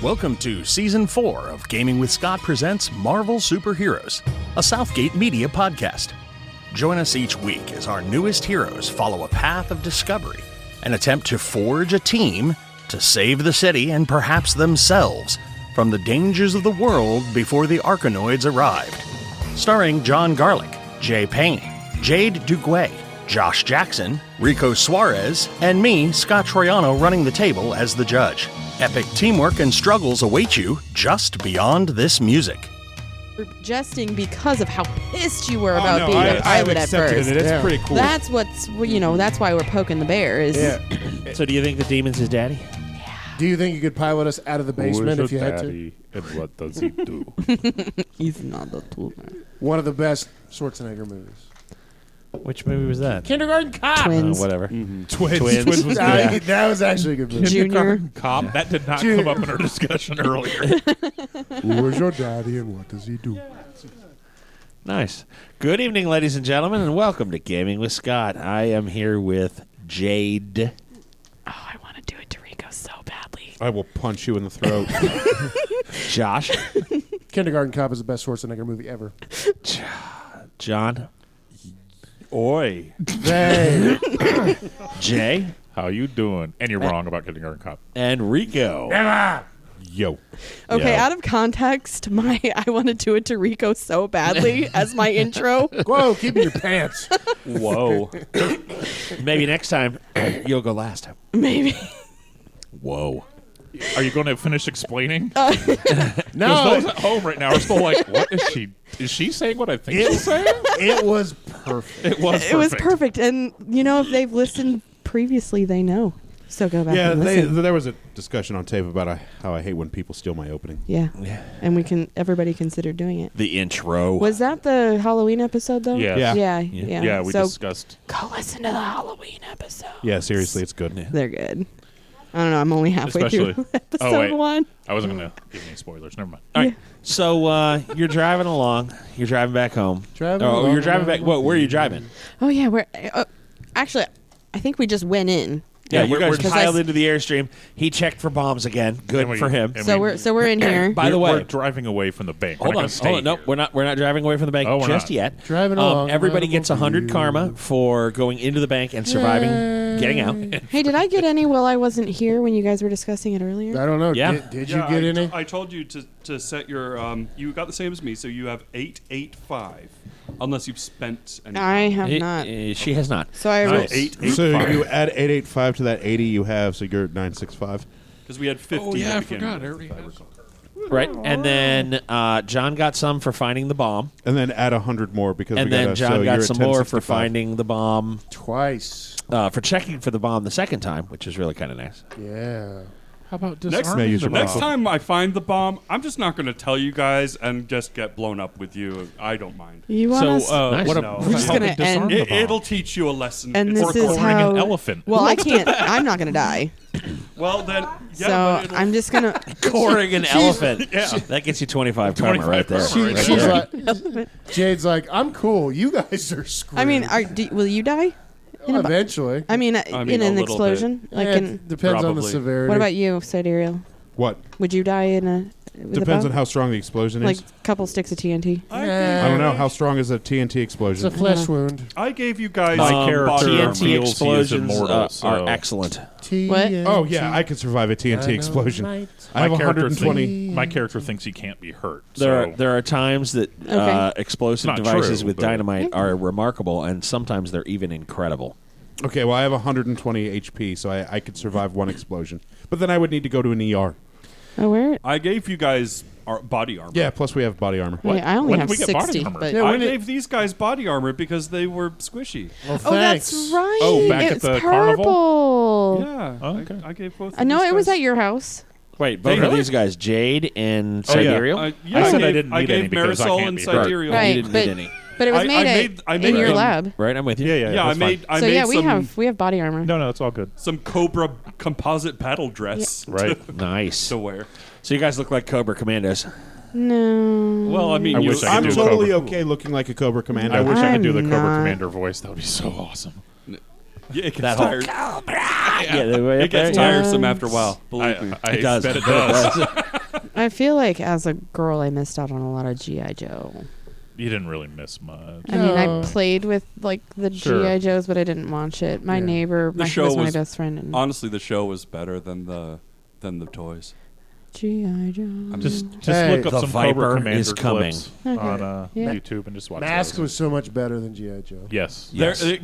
Welcome to Season 4 of Gaming with Scott presents Marvel Superheroes, a Southgate Media podcast. Join us each week as our newest heroes follow a path of discovery and attempt to forge a team to save the city and perhaps themselves from the dangers of the world before the Arkanoids arrived. Starring John Garlick, Jay Payne, Jade Duguay, Josh Jackson, Rico Suarez, and me, Scott Troiano, running the table as the judge. Epic teamwork and struggles await you just beyond this music. We're jesting because of how pissed you were about being a pilot at first. It's pretty cool. That's what's, that's why we're poking the bear. So do you think the demon's his daddy? Do you think you could pilot us out of the basement if you had to? And what does he do? He's not the tool man. One of the best Schwarzenegger movies. Which movie was that? Kindergarten Cop. Twins. Whatever. Mm-hmm. Twins was That was actually a good movie. Junior. Cop. That did not come up in our discussion earlier. Who is your daddy and what does he do? Nice. Good evening, ladies and gentlemen, and welcome to Gaming with Scott. I am here with Jade. Oh, I want to do it to Rico so badly. I will punch you in the throat. Josh. Kindergarten Cop is the best Schwarzenegger movie ever. John. Oi. Hey. Jay. How you doing? And you're wrong about Kindergarten Cop. And Rico. Yo. Okay, Yo. out of context, I want to do it to Rico so badly as my intro. Whoa, keep in your pants. Whoa. Maybe next time you'll go last. Maybe. Whoa. Are you going to finish explaining? No. Those at home right now are still like, what is she? Is she saying what I think she's saying? It was perfect. It was perfect. It was perfect. And, if they've listened previously, they know. So go back and listen. There was a discussion on tape about how I hate when people steal my opening. Yeah. And everybody considered doing it. The intro. Was that the Halloween episode, though? Yeah. Yeah. Yeah, we discussed. Go listen to the Halloween episode. Yeah, seriously, it's good. Yeah. They're good. I don't know. I'm only halfway through episode 1. I wasn't going to give any spoilers. Never mind. All right. So you're driving along. You're driving back home. You're driving back. Where are you driving? Oh, yeah. Actually, I think we just went in. Yeah, you guys we're piled into the Airstream. He checked for bombs again. Good for him. So we're in here. By the way, we're driving away from the bank. Hold on. No, we're not driving away from the bank just yet. Driving along. Everybody gets 100 karma for going into the bank and surviving, getting out. Hey, did I get any while I wasn't here when you guys were discussing it earlier? I don't know. Yeah. Did you get any? I told you to set your. You got the same as me, so you have 885, unless you've spent any. I have not. She has not. So I Nice. 885. So you add 885 to that 80 you have, so you're at 965. Because we had 50. Oh, yeah, I to begin forgot. with. Right. And then John got some for finding the bomb. And then add 100 more because And we then got John so got you're some at more for 1065. finding the bomb. Twice. For checking for the bomb the second time, which is really kind of nice. Yeah. How about May disarming use the your bomb? Next time I find the bomb, I'm just not going to tell you guys and just get blown up with you. I don't mind. You want us? Nice. What No. We're just helping gonna disarm end- the bomb? It'll teach you a lesson. And It's this is cornering how. an elephant. Well, I can't. I'm not gonna die. well then. Yeah, So but it'll- I'm just gonna. Coring an elephant. That gets you 25 karma right there. She's like, Jade's like, I'm cool. You guys are screwed. I mean, will you die? Eventually. I mean, mean, in a an little explosion. Yeah, it depends on the Probably. severity. What about you, Sidereal? What? Would you die in with a Depends bomb? on how strong the explosion Like is. a couple sticks of TNT. I don't know. How strong is a TNT It's a explosion? flesh wound. I gave you guys My character body TNT armor. feels he is explosions immortal, so- are excellent. What? Oh, yeah, I could survive a TNT explosion. I have 120. My character thinks he can't be hurt. There are times that Okay. explosive It's not devices true, with but- dynamite are remarkable, and sometimes they're even incredible. Okay, well, I have 120 HP, so I could survive one explosion. But then I would need to go to an ER. Oh, where? I gave you guys body armor. Yeah, plus we have body armor. Wait, I only When have did we get body 60. armor? But Yeah, I when gave these guys body armor because they were squishy. Well, oh, that's thanks. right. Oh, back at it's the purple. Yeah. Oh, okay. I gave both. I of know these it was guys- at your house. Wait, both of Really? these guys, Jade and Oh, yeah. Sidereal? Yeah, I said I gave- didn't I need gave any because I Marisol can't and be hurt. Sidereal. Right, You didn't but- need any. But it was I made, made in your them- lab. Right, I'm with you. Yeah, I that's made. fine. I So made yeah, some, we have body armor. No, it's all good. some Cobra composite battle dress Right. Nice. to wear. So you guys look like Cobra Commandos. No. Well, I mean, I you, wish I could I'm do totally Cobra. okay looking like a Cobra Commando. I wish I could do the I'm Cobra not. Commander voice. That would be so awesome. Yeah, it gets That whole tired. Yeah, the way It up there, gets yeah. tiresome after a while. Believe me. I It does. bet it does. I feel like as a girl, I missed out on a lot of G.I. Joe. You didn't really miss much. I mean, I played with like the Sure. G.I. Joes, but I didn't watch it. My neighbor show was my was- best friend. And Honestly, the show was better than the toys. G.I. Joe. Just Hey, look up The some Viper Cobra Commander is coming. clips Okay. on Yeah. YouTube and just watch Mask those. was so much better than G.I. Joe. Yes. Yes. There,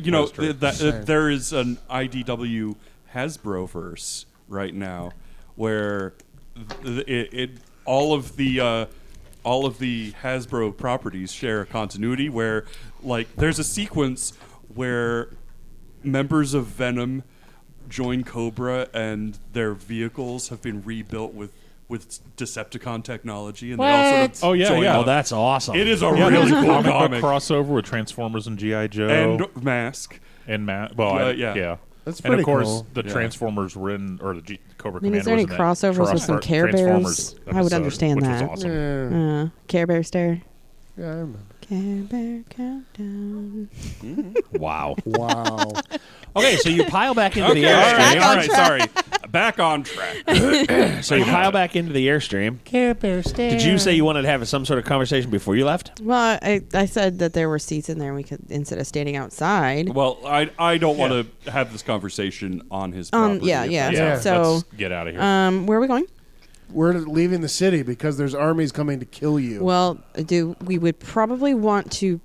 That's true. there is an IDW Hasbro verse right now where all of the Hasbro properties share a continuity where, like, there's a sequence where members of Venom join Cobra and their vehicles have been rebuilt with Decepticon technology, and they all sort of Oh, yeah, join yeah. Oh, up. that's awesome. It is a Yeah, really there's a cool comic book comic. crossover with Transformers and G.I. Joe And Mask. and Well, yeah. That's and pretty of course, cool. the Yeah. Transformers were in, or the Cobra I mean, Commander is there any was in that crossovers with some Care Transformers Bears? I would episode, understand which that. was awesome. Yeah, Care Bear stare. yeah, I remember. Care Bear countdown. Wow. Wow. Okay, so you pile back into the Okay, all airstream. right, all right, sorry. Back on track. So you pile back into the airstream. Did you say you wanted to have some sort of conversation before you left? Well, I said that there were seats in there, and we could, instead of standing outside. Well, I don't want to have this conversation on his property. Yeah, if yeah. that's- Yeah, So, let's get out of here. Where are we going? We're leaving the city because there's armies coming to kill you. Well, we would probably want to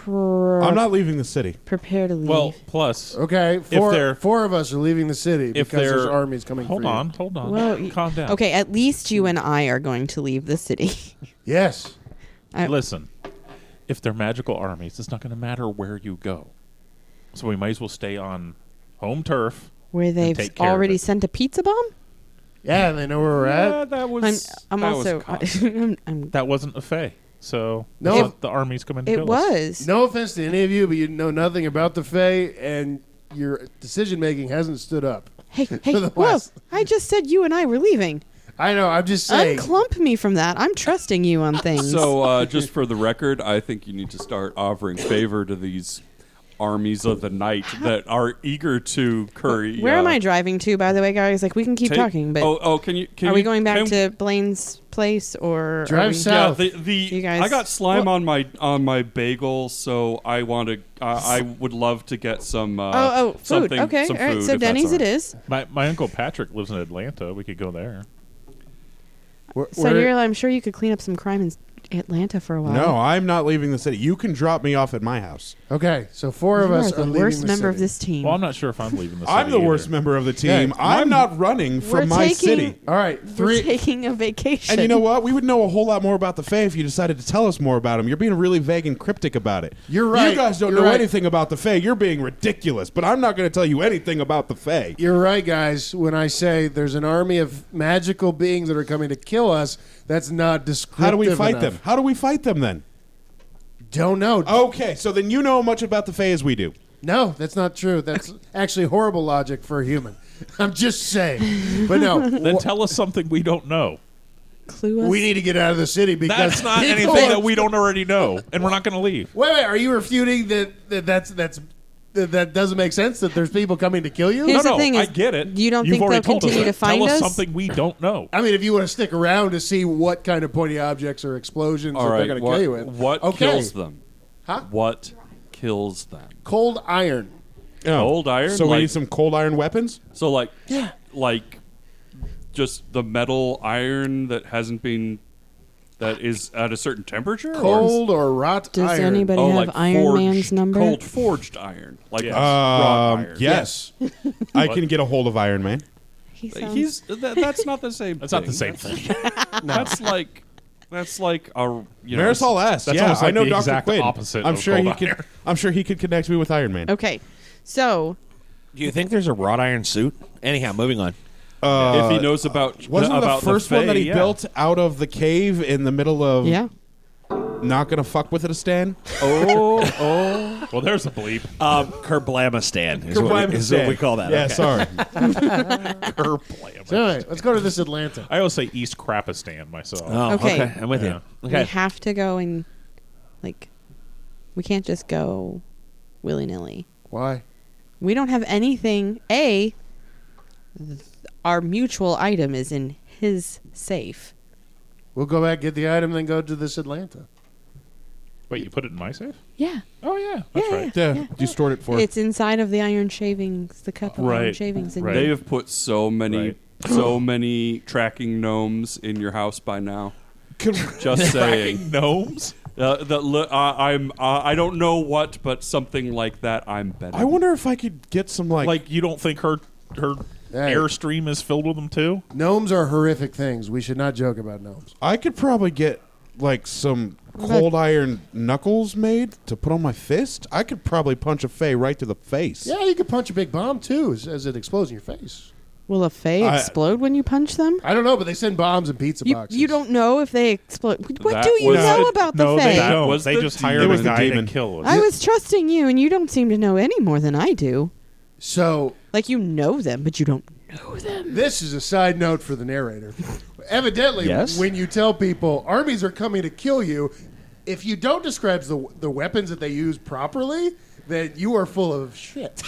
I'm not leaving the city. prepare to leave. Well, plus, Okay, they're- four of us are leaving the city if because there's they're armies coming hold for on, you. hold on. Well, Calm down. okay, at least you and I are going to leave the city. Yes. Listen, if they're magical armies, it's not going to matter where you go. So we might as well stay on home turf. Where they've take care of already it. sent a pizza bomb? Yeah, they know where we're at. that was. I'm that also. was common. I'm, That wasn't a fey. So No. let the armies come in. And it kill us. was. No offense to any of you, but you know nothing about the Fae, and your decision making hasn't stood up. Hey, For hey, the whoa! last- I just said you and I were leaving. I know. I'm just saying. Unclump me from that. I'm trusting you on things. So, just for the record, I think you need to start offering favor to these armies of the night that are eager to curry. where am I driving to, by the way, guys? Like, we can keep talking, but can you? Can are you, we going back can- to Blaine's place or are Drive we- south. Yeah, the You guys- I got slime on my bagel, so I want to. I would love to get some. food. something- Okay, some all right. food, So if that's Denny's all it right. is. My uncle Patrick lives in Atlanta. We could go there. So I'm sure you could clean up some crime in Atlanta for a while. No, I'm not leaving the city. You can drop me off at my house. Okay, so four of You us are the leaving worst the member of city. this team. Well, I'm not sure if I'm leaving the city. I'm the worst either. member of the team. Yeah, I'm not running We're from my taking- city. All right, We're three. taking a vacation. And you know what? We would know a whole lot more about the Fae if you decided to tell us more about them. You're being really vague and cryptic about it. You're right. You guys don't You're know right. anything about the Fae. You're being ridiculous. But I'm not going to tell you anything about the Fae. You're right, guys. When I say there's an army of magical beings that are coming to kill us, that's not descriptive How do we fight enough. them? How do we fight them then? Don't know. Okay, so then you know much about the Fae as we do. No, that's not true. That's actually horrible logic for a human. I'm just saying. But no, Then tell us something we don't know. Clue us. we need to get out of the city because That's not people anything are- that we don't already know, and we're not going to leave. Wait, are you refuting that doesn't make sense? That there's people coming to kill you? Here's the no, thing I is, get it. you don't You've think already they'll told us continue that. to find Tell us us? something we don't know. I mean, if you want to stick around to see what kind of pointy objects or explosions All that right, they're going to kill you with. what Okay. kills them? Huh? What kills them? Cold iron. Cold iron? So we Like- need some cold iron weapons? So like just the metal iron that hasn't been that is at a certain temperature. Cold or wrought Does iron. anybody have like Iron forged, Man's number? Cold forged iron, like Yes. raw iron. Yes. I can get a hold of Iron Man. He sounds- He's that's not the same. That's not the same thing. That's like a Marisol S. That's Yeah, almost I like know the Dr. exact Quinn. opposite I'm of sure cold he could. iron. I'm sure he could connect me with Iron Man. Okay, so Do you think there's a wrought iron suit? Anyhow, moving on. if he knows about Wasn't about the first one that he Fae, yeah. built out of the cave in the middle of yeah, not gonna fuck with it a stand? Well, there's a bleep. Kerblamistan is what we call that. Yeah, Okay. sorry. Kerplam. So anyway, let's go to this Atlanta. I always say East Crapistan myself. Oh, Okay. okay. I'm with Yeah. you. we Okay. have to go and we can't just go willy nilly. Why? We don't have anything. Our mutual item is in his safe. We'll go back, get the item, then go to this Atlanta. Wait, you put it in my safe? Yeah. Oh yeah, that's right. Yeah, you stored it for. It's inside of the iron shavings, the cup of iron Right. shavings. Right. They have put so many tracking gnomes in your house by now. Just saying. Gnomes? I don't know what, but something like that. I'm betting. I wonder if I could get some Like you don't think her Hey. airstream is filled with them too? Gnomes are horrific things. We should not joke about gnomes. I could probably get like some cold iron knuckles made to put on my fist. I could probably punch a Fae right to the face. Yeah, you could punch a big bomb, too, as it explodes in your face. Will a Fae explode when you punch them? I don't know, but they send bombs in pizza boxes. You don't know if they explode. What That do you was know the- about the No, Fae? they That don't. was They the just demon. hired It was a the guy to demon. kill us. I was trusting you, and you don't seem to know any more than I do. So, Like, you know them, but you don't know them. this is a side note for the narrator. Evidently, Yes? when you tell people armies are coming to kill you, if you don't describe the weapons that they use properly, then you are full of shit.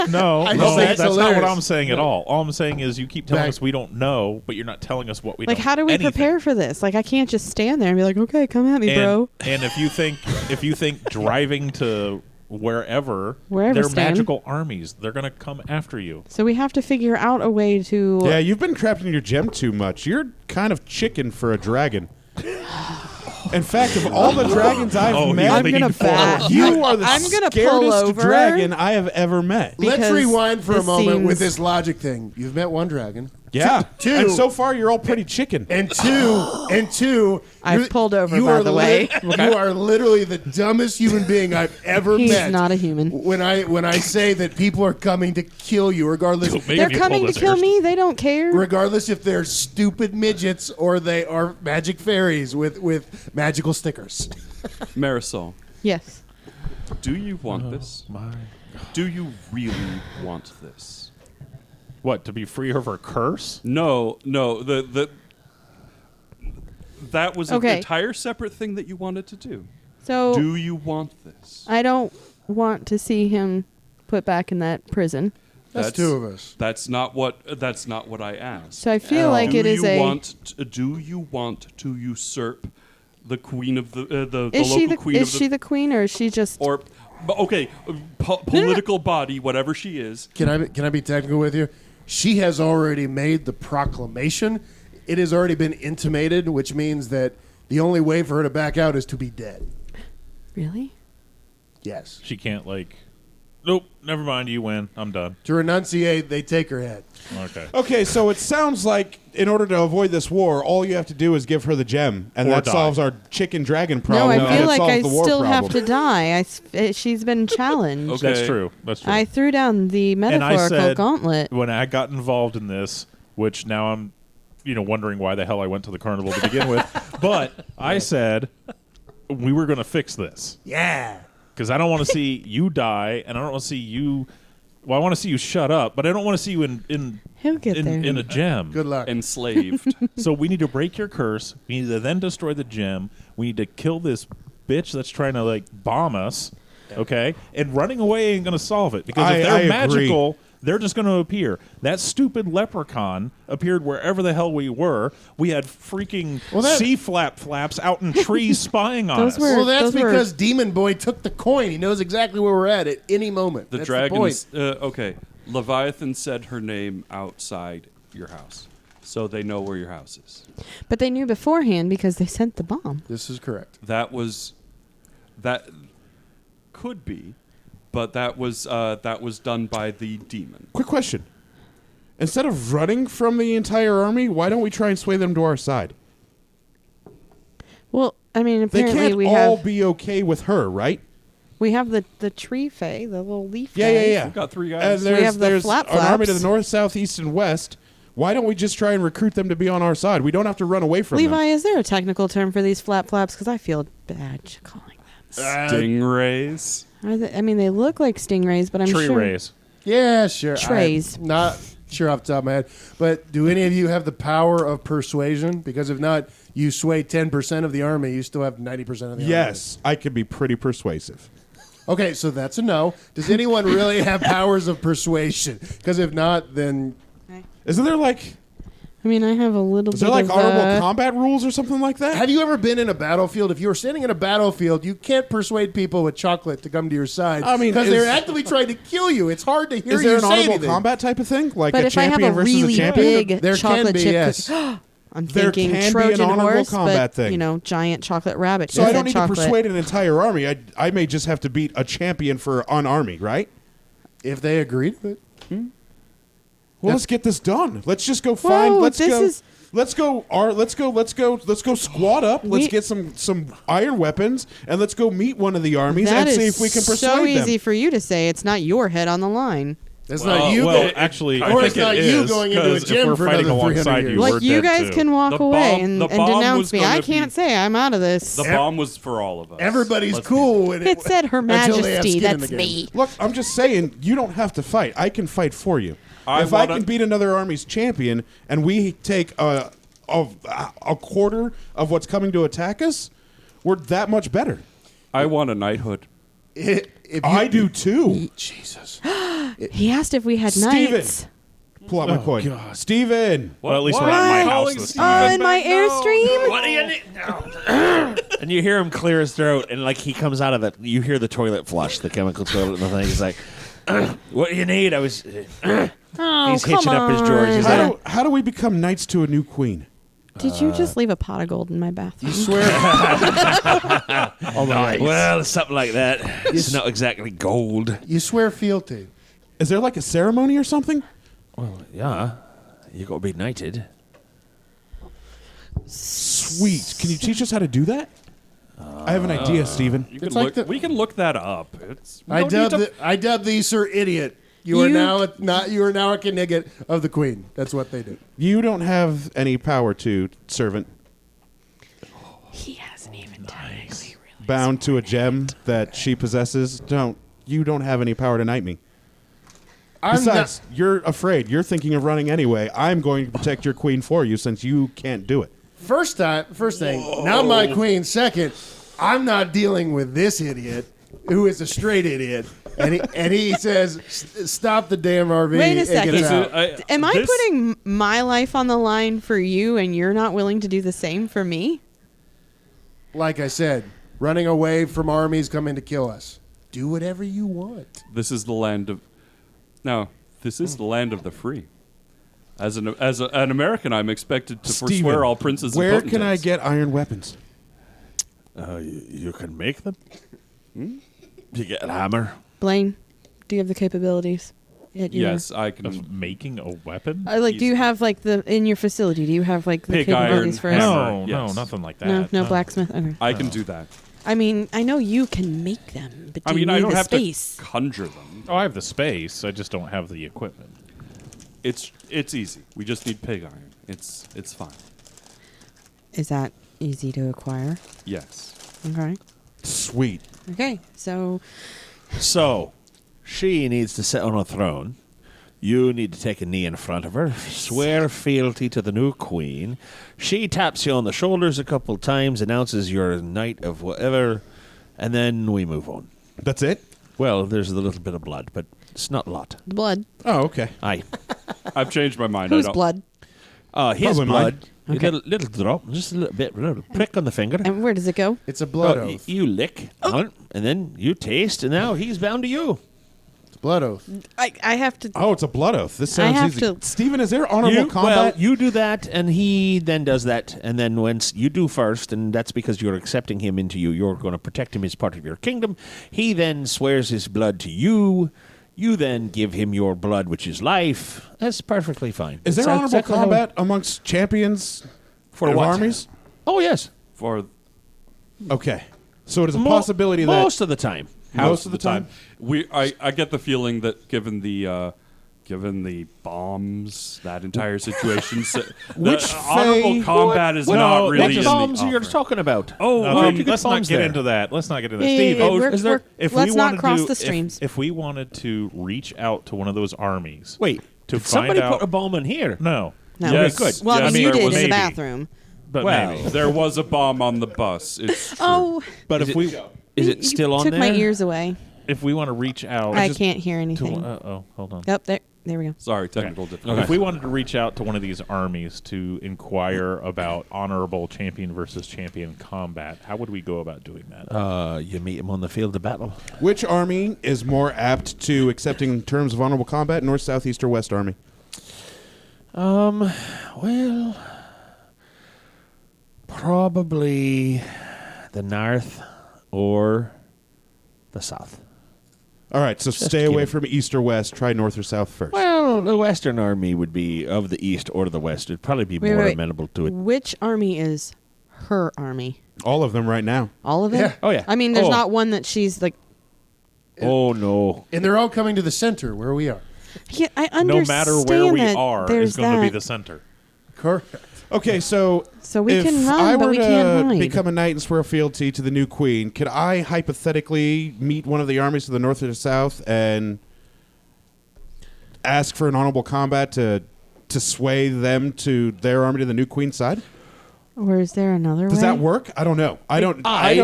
No, I no, think it's that's not what hilarious. I'm saying at all. All I'm saying is you keep telling Back- us we don't know, but you're not telling us what we Like, don't. how do we anything. prepare for this? Like, I can't just stand there and be like, okay, come at me, And, bro. and if you think driving to wherever they're Stan. magical armies, they're gonna come after you. So we have to figure out a way to... Yeah, you've been trapped in your gem too much. You're kind of chicken for a dragon. In fact, of all the dragons I've Oh, met, he's I'm thinking gonna forward. bat. you are the I'm gonna pull scariest over. dragon I have ever met. Let's Because rewind for a this moment with seems- this logic thing. You've met one dragon. Yeah, Two. and so far you're all pretty chicken. And two, I've you're- pulled over, you by are the way. You are literally the dumbest human being I've ever He's met. not a human. When I say that people are coming to kill you, regardless Maybe They're if you coming told to us kill first. me. They don't care. regardless if they're stupid midgets or they are magic fairies with magical stickers. Marisol, Yes. do you want this? My, Do you really want this? what, to be free of her curse? No. That was an Okay. entire separate thing that you wanted to do. So Do you want this? I don't want to see him put back in that prison. That's two of us. That's not what I asked. So I feel like it is Do you want to usurp the queen of the Is she local the queen is of the she the queen or is she just or okay political body, whatever she is? Can I be technical with you? She has already made the proclamation. It has already been intimated, which means that the only way for her to back out is to be dead. really? Yes. She can't nope, never mind, you win. I'm done. To renunciate, they take her head. Okay. Okay, so it sounds like in order to avoid this war, all you have to do is give her the gem, and Or that die. solves our chicken dragon No, problem. I and feel it like solves I the war still have problem. to die. She's been challenged. Okay. That's true. That's true. I threw down the and I metaphorical said, gauntlet. when I got involved in this, which now I'm, wondering why the hell I went to the carnival to begin with, but I said we were going to fix this. Yeah. Because I don't want to see you die, and I don't want to see you. Well, I want to see you shut up, but I don't want to see you in He'll get there. in a gem. Good luck. Enslaved. So we need to break your curse. We need to then destroy the gem. We need to kill this bitch that's trying to bomb us. Okay, and running away ain't gonna solve it because if I they're agree. magical, they're just gonna appear. That stupid leprechaun appeared wherever the hell we were. We had freaking sea flaps out in trees spying on Those us. were- Well, that's those were- because Demon Boy took the coin. He knows exactly where we're at any moment. The That's dragons. The point. Okay, Leviathan said her name outside your house, so they know where your house is. But they knew beforehand because they sent the bomb. This is correct. That could be, but that was done by the demon. Quick question. Instead of running from the entire army, why don't we try and sway them to our side? Well, I mean, They apparently can't we all have be okay with her, right? the tree fae, the little leaf Yeah, guys. yeah. We've got three And guys. there's, have the there's flap an army to flaps. the north, south, east, and west. Why don't we just try and recruit them to be on our side? We don't have to run away from Levi, them. is there a technical term for these flaps? Because I feel bad calling them. Stingrays. They look like stingrays, but I'm Tree sure. rays. Yeah, sure. Trays. I'm not sure off the top of my head. But do any of you have the power of persuasion? Because if not, you sway 10% of the army. You still have 90% of the army. Yes, I could be pretty persuasive. Okay, so that's a no. Does anyone really have powers of persuasion? Because if not, then Isn't there like I mean, I have a little Is bit there like of honorable combat rules or something like that? Have you ever been in a battlefield? If you were standing in a battlefield, you can't persuade people with chocolate to come to your side. I mean, because is- they're actively trying to kill you. It's hard to hear Is you there an say honorable anything. combat type of thing? Like But a if I have champion a versus really a champion? big There can chocolate be, chip yes. cookie, I'm There thinking can be an Trojan honorable horse, combat but thing. giant chocolate rabbit. So You I don't said need chocolate. to persuade an entire army. I may just have to beat a champion for an army, right? If they agree to it. Well, let's get this done. Let's just go find. Whoa, Let's this go. is- Let's go. Let's go squat up. Let's We- get some iron weapons, and let's go meet one of the armies That and see is if we can persuade so them. easy for you to say. It's not your head on the line. That's not you. Well, going, actually, or I it's think not it you is, going into a 'cause gym if we're for fighting another 300 alongside years. you, Like we're you dead guys too. can walk The away bomb- and the bomb denounce was me. gonna I can't be- say I'm out of this. The bomb was for all of us. Everybody's Let's cool with it. It said Her until they have Majesty. skin in That's the game. me. Look, I'm just saying, you don't have to fight. I can fight for you. If I can beat another army's champion, and we take a quarter of what's coming to attack us, we're that much better. I want a knighthood. If you- I do too. Jesus. He asked if we had Steven. knights. Pull out my coin. Steven. Well, at least What? we're not in my Why? house Calling this Steven time. Oh, in my Airstream? What do you need? And you hear him clear his throat, and like he comes out of it, you hear the toilet flush, the chemical toilet, and the thing. He's like, "What do you need?" I was. Oh, He's come hitching up his drawers. He's on. like, How do we become knights to a new queen? Did you just leave a pot of gold in my bathroom? Swear. "Oh my!" Well, something like that. It's not exactly gold. You swear fealty. Is there like a ceremony or something? Well, yeah, you got to be knighted. Sweet. Can you teach us how to do that? I have an idea, Steven. You can It's like look, the- we can look that up. It's we I don't need to- dub thee Sir Idiot. You are now a Knigget of the Queen. That's what they do. You don't have any power to servant He hasn't even technically really. bound to a gem that she possesses. You don't have any power to knight me. Besides, you're afraid. You're thinking of running anyway. I'm going to protect your queen for you since you can't do it. First thing, not my queen. Second, I'm not dealing with this idiot who is a straight idiot. And he says, stop the damn RV. Wait a and second. get us out." Am I This- putting my life on the line for you and you're not willing to do the same for me? Like I said, running away from armies coming to kill us. Do whatever you want. This is the land of. No, this is the land of the free. As an American, I'm expected to Steven, forswear all princes. and where can I potentates. get iron weapons? You can make them. You get a hammer. Blaine, do you have the capabilities? At your- Yes, I can. Of making a weapon? Do you have like in your facility? Do you have like the Pig capabilities iron for hammer. us? No, Yes. nothing like that. No, no blacksmith. Okay. I can do that. I mean, I know you can make them, but do I mean, you I need don't the have space? to conjure them. Oh, I have the space. I just don't have the equipment. It's easy. We just need pig iron. It's fine. Is that easy to acquire? Yes. Okay. Sweet. Okay. So So, she needs to sit on a throne. You need to take a knee in front of her, swear fealty to the new queen. She taps you on the shoulders a couple times, announces you're a knight of whatever, and then we move on. That's it? Well, there's a little bit of blood, but it's not a lot. the blood. Oh, okay. Aye. I've changed my mind. Whose I don't, blood? His Probably blood. mine. Okay. Little drop, just a little prick on the finger. And where does it go? It's a blood Oh, oath. you lick, and then you taste, and now he's bound to you. It's blood oath. I have to. Oh, it's a blood oath. This sounds have easy. to- Steven, is there honorable Well, combat? you do that, and he then does that, and then once you do first, and that's because you're accepting him into you, you're going to protect him as part of your kingdom. He then swears his blood to you. You then give him your blood, which is life. That's perfectly fine. Is there That's honorable exactly how- combat amongst champions For of what? armies? Oh, yes. for Okay. So it is a possibility that most of the time. most of the time. I get the feeling that given the bombs, that entire situation, Which the honorable Fae- combat is What- not what really in the bombs you're offer. talking about? Oh, let's not get into that. Let's not get into that. Steve, Let's not cross the streams. If we wanted to reach out to one of those armies, Wait, to did somebody find out, put a bomb in here? no, No. Yes. good. Well, Yes, I mean, you there did was in the maybe. bathroom. but Well, maybe. There was a bomb on the bus. It's true. Oh, But Is if it- we Is it you still on took there? my ears away. want to reach out, I can't hear to anything. hold on. Yep, there. There we go. Sorry, technical difficulty. If we wanted to reach out to one of these armies to inquire about honorable champion versus champion combat, how would we go about doing that? You meet him on the field of battle. Which army is more apt to accepting terms of honorable combat, North, South, East, or West Army? Well, probably the North or the South. All right, so stay away from East or West. Try North or South first. Well, the Western Army would be of the East or the West. It'd probably be more amenable to it. Which army is her army? All of them right now. All of it? Yeah. Oh, yeah. I mean, there's Oh. not one that she's like. Oh, no. And they're all coming to the center where we are. Yeah, I No understand. matter where we that are there's is going to be that. the center. Correct. Okay, so So we if can run, I but were we to can't hide. become a knight and swear fealty to the new queen, could I hypothetically meet one of the armies to the north or the south and ask for an honorable combat to sway them to their army to the new queen's side? Or is there another way? Does that work? I don't know. I don't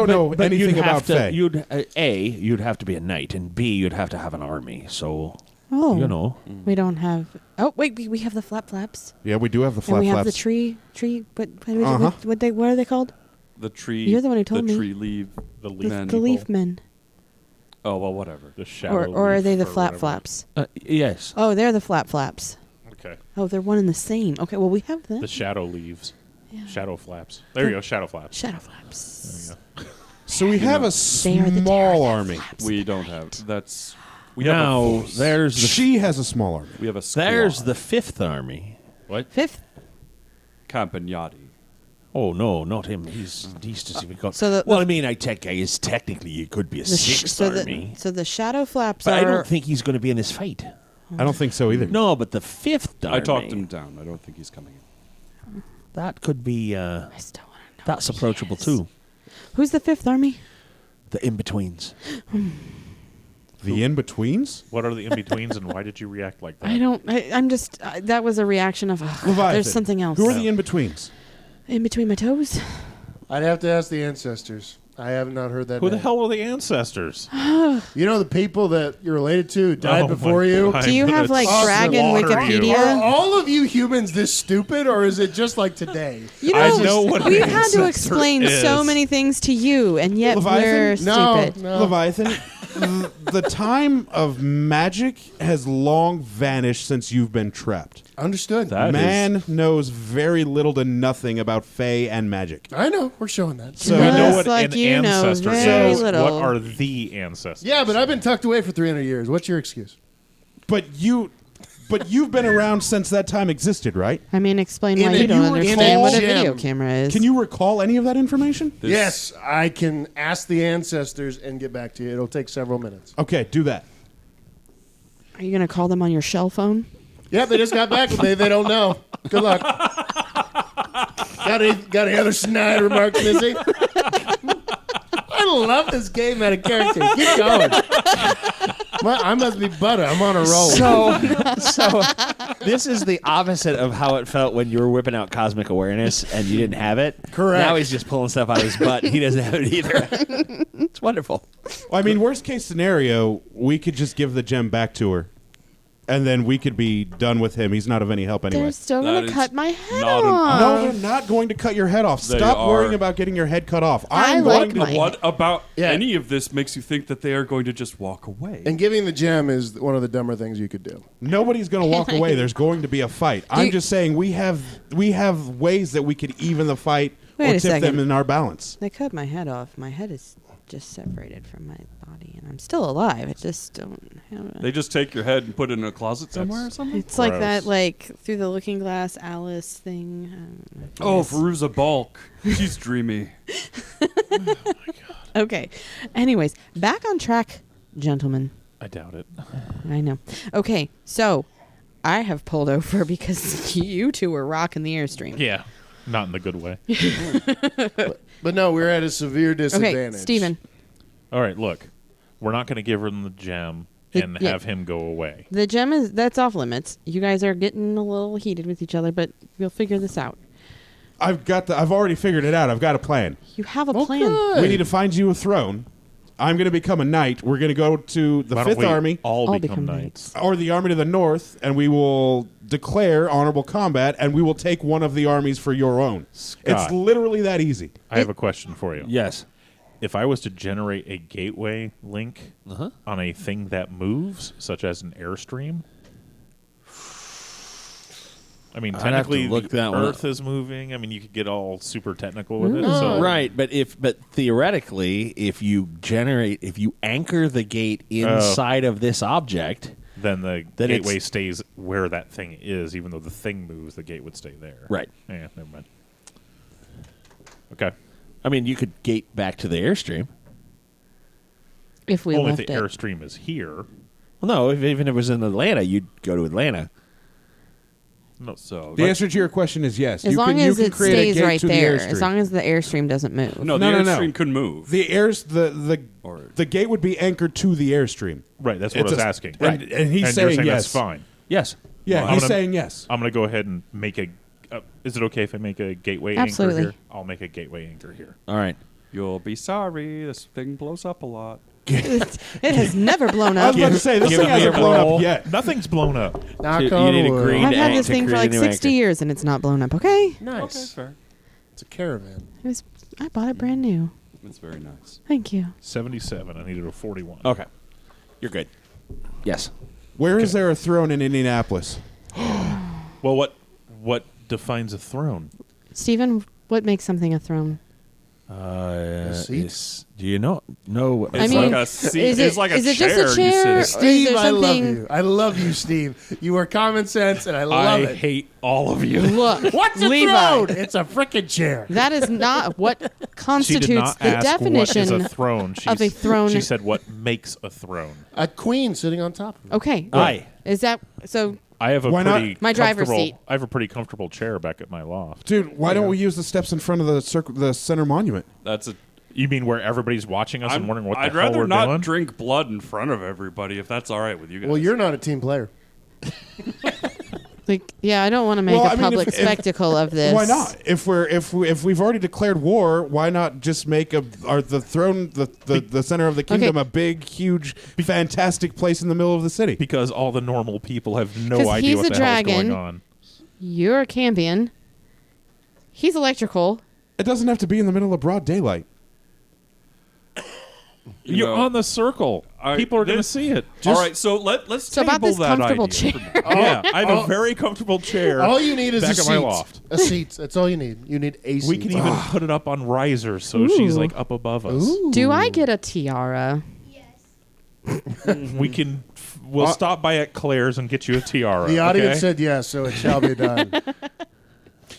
know anything about Fae. You'd have to be a knight, and B, you'd have to have an army. So, Oh. you know. We don't have. Oh, wait, we have the flap flaps. Yeah, we do have the And flap we have flaps. the tree. What Uh-huh. what are they called? The tree. You're the one who told me. The tree leaf. The The, leaf, Men. the leaf men. Oh well, whatever. the shadow Or are leaf they the or flap whatever. flaps? Yes. Oh, they're the flap flaps. Okay. Oh, they're one and the same. Okay, well, we have them. The shadow leaves. Yeah. Shadow flaps. There you go, shadow flaps. Shadow flaps. There you go. So we have a They are the small terror army. flaps. We don't have. That's. We Now, have a force. there's the She has a small army. We have a squad. there's the Fifth Army. What? Fifth. Campagnati. Oh no, not him. He's just even called. So the- well, I mean, I guess technically it could be a Sixth so Army, the shadow flaps but are. I don't think he's going to be in this fight. I don't think so either. No, but the Fifth Army. I talked him down. I don't think he's coming in. That could be. I still want to know. That's what he approachable is. too. Who's the Fifth Army? The in-betweens. The in-betweens? What are the in-betweens and why did you react like that? I don't. I'm just. that was a reaction of. Leviathan. There's something else. Who are the in-betweens? in between my toes? I'd have to ask the ancestors. I have not heard that Who the name. hell are the ancestors? You know the people that you're related to who died Oh, before my you? God. Do you have like Awesome. dragon Water you. Wikipedia? Are all of you humans this stupid, or is it just like today? You I know what we've an had to ancestor explain so is. many things to you, and yet we're Leviathan? No, stupid. no. Leviathan, the time of magic has long vanished since you've been trapped. Understood. That Man knows very little to nothing about Fae and magic. I know. We're showing that. So We know Just what like an you know ancestor very is. little. What are the ancestors? Yeah, but I've been tucked away for 300 years. What's your excuse? But you've been around since that time existed, right? I mean, explain In why a- you don't you were in understand a what a gym. video camera is. Can you recall any of that information? Yes, I can ask the ancestors and get back to you. It'll take several minutes. Okay, do that. Are you going to call them on your shell phone? Yeah, they just got back with me. They don't know. Good luck. Got any other snide remarks, Missy? I love this game out of character. Keep going. I must be butter. I'm on a roll. So this is the opposite of how it felt when you were whipping out cosmic awareness and you didn't have it. Correct. Now he's just pulling stuff out of his butt. He doesn't have it either. It's wonderful. Well, I mean, worst case scenario, we could just give the gem back to her, and then we could be done with him. He's not of any help anyway. They're still That going to is cut my head not an off. No, they're not going to cut your head off. They Stop are. worrying about getting your head cut off. I I'm like going to. my- What about Yeah. any of this makes you think that they are going to just walk away? And giving the gem is one of the dumber things you could do. Nobody's going to walk away. There's going to be a fight. I'm you- just saying we have ways that we could even the fight Wait or a tip second. them in our balance. They cut my head off. My head is just separated from my body, and I'm still alive. I just don't have it. They just take your head and put it in a closet somewhere or something? It's like that, Gross. like, through the looking glass Alice thing. I don't know. Oh, Yes. Veruza Balk. She's dreamy. Okay. Anyways, back on track, gentlemen. I doubt it. I know. Okay, so I have pulled over because you two were rocking the Airstream. Yeah, not in the good way. But no, we're at a severe disadvantage. Okay, Steven. All right, look. We're not going to give him the gem and Yeah. have him go away. The gem that's off limits. You guys are getting a little heated with each other, but we'll figure this out. I've already figured it out. I've got a plan. You have a Oh, plan. good. We need to find you a throne, I'm going to become a knight. We're going to go to the Why don't 5th we Army all All become become knights. or the army to the north, and we will declare honorable combat, and we will take one of the armies for your own. It's literally that easy. I have a question for you. Yes. If I was to generate a gateway link on a thing that moves, such as an Airstream, I mean, I'd have to technically, look the that one Earth up. is moving. I mean, you could get all super technical with it. Ooh. So Right, but theoretically, if you anchor the gate inside of this object, then the Then gateway it's- stays where that thing is. Even though the thing moves, the gate would stay there. Right. Yeah, never mind. Okay. I mean, you could gate back to the Airstream. If we Only if left the it. Airstream is here. Well, no, even if it was in Atlanta, you'd go to Atlanta. No, So The answer to your question is yes. As You long can, you as can it create a stays gate right to there. The As Airstream. long as the Airstream doesn't move. no, the No, no, no. Airstream could move. the gate would be anchored to the Airstream. right. That's what I It's was a- asking. and- and he's you're saying yes. that's fine. Yes. Yeah, Well, I'm he's gonna- saying yes. I'm going to go ahead and make a. Is it okay if I make a gateway Absolutely. anchor here? I'll make a gateway anchor here. All right. You'll be sorry. This thing blows up a lot. It has never blown I up. was about to say, this Give thing me hasn't a blown roll. up yet. Nothing's blown up. Knock You on need a wood. green I've had this to thing for create like a new 60 anchor. years and it's not blown up. Okay, Nice. Okay, fair. It's a caravan. I bought it brand new. It's very nice. Thank you. 77. I needed a 41. Okay. You're good. Yes. Where is there a throne in Indianapolis? Well, what defines a throne? Stephen, what makes something a throne? seat? Do you know? No. I It's mean, like a seat. is it's it- like a is it chair. just a chair? You sit in. Or is Steve, there I love something- you. I love you, Steve. You are common sense, and I love I it. hate all of you. Look, What's a Levi, throne? It's a frickin' chair. that is not what She did constitutes not the ask definition. what is a throne. of a throne. She said what makes a throne. A queen sitting on top of it. Okay, Aye. is that so? I have a Why not? pretty My driver's comfortable- seat. I have a pretty comfortable chair back at my loft. Dude, why don't we use the steps in front of the center monument? That's a. You mean where everybody's watching us and wondering what the I'd hell rather we're not doing? drink blood in front of everybody if that's all right with you guys. Well, you're not a team player. Like, yeah, I don't want to make Well, a I mean, public if- spectacle of this. Why not? If we've already declared war, why not just make the throne, the center of the kingdom, Okay. a big, huge, fantastic place in the middle of the city? Because all the normal people have no 'Cause idea he's what a the hell is dragon. going on. You're a Cambion. He's electrical. It doesn't have to be in the middle of broad daylight. You're know, on the circle. People are going to see it. all right, so let's So table about this that comfortable idea. chair. Yeah, I have a very comfortable chair. All you need is back a at seat. my loft. A seat. That's all you need. You need a seat. We can even put it up on risers so she's Ooh. like up above us. Do I get a tiara? We can. We'll stop by at Claire's and get you a tiara. The audience okay? said yes, so it shall be done.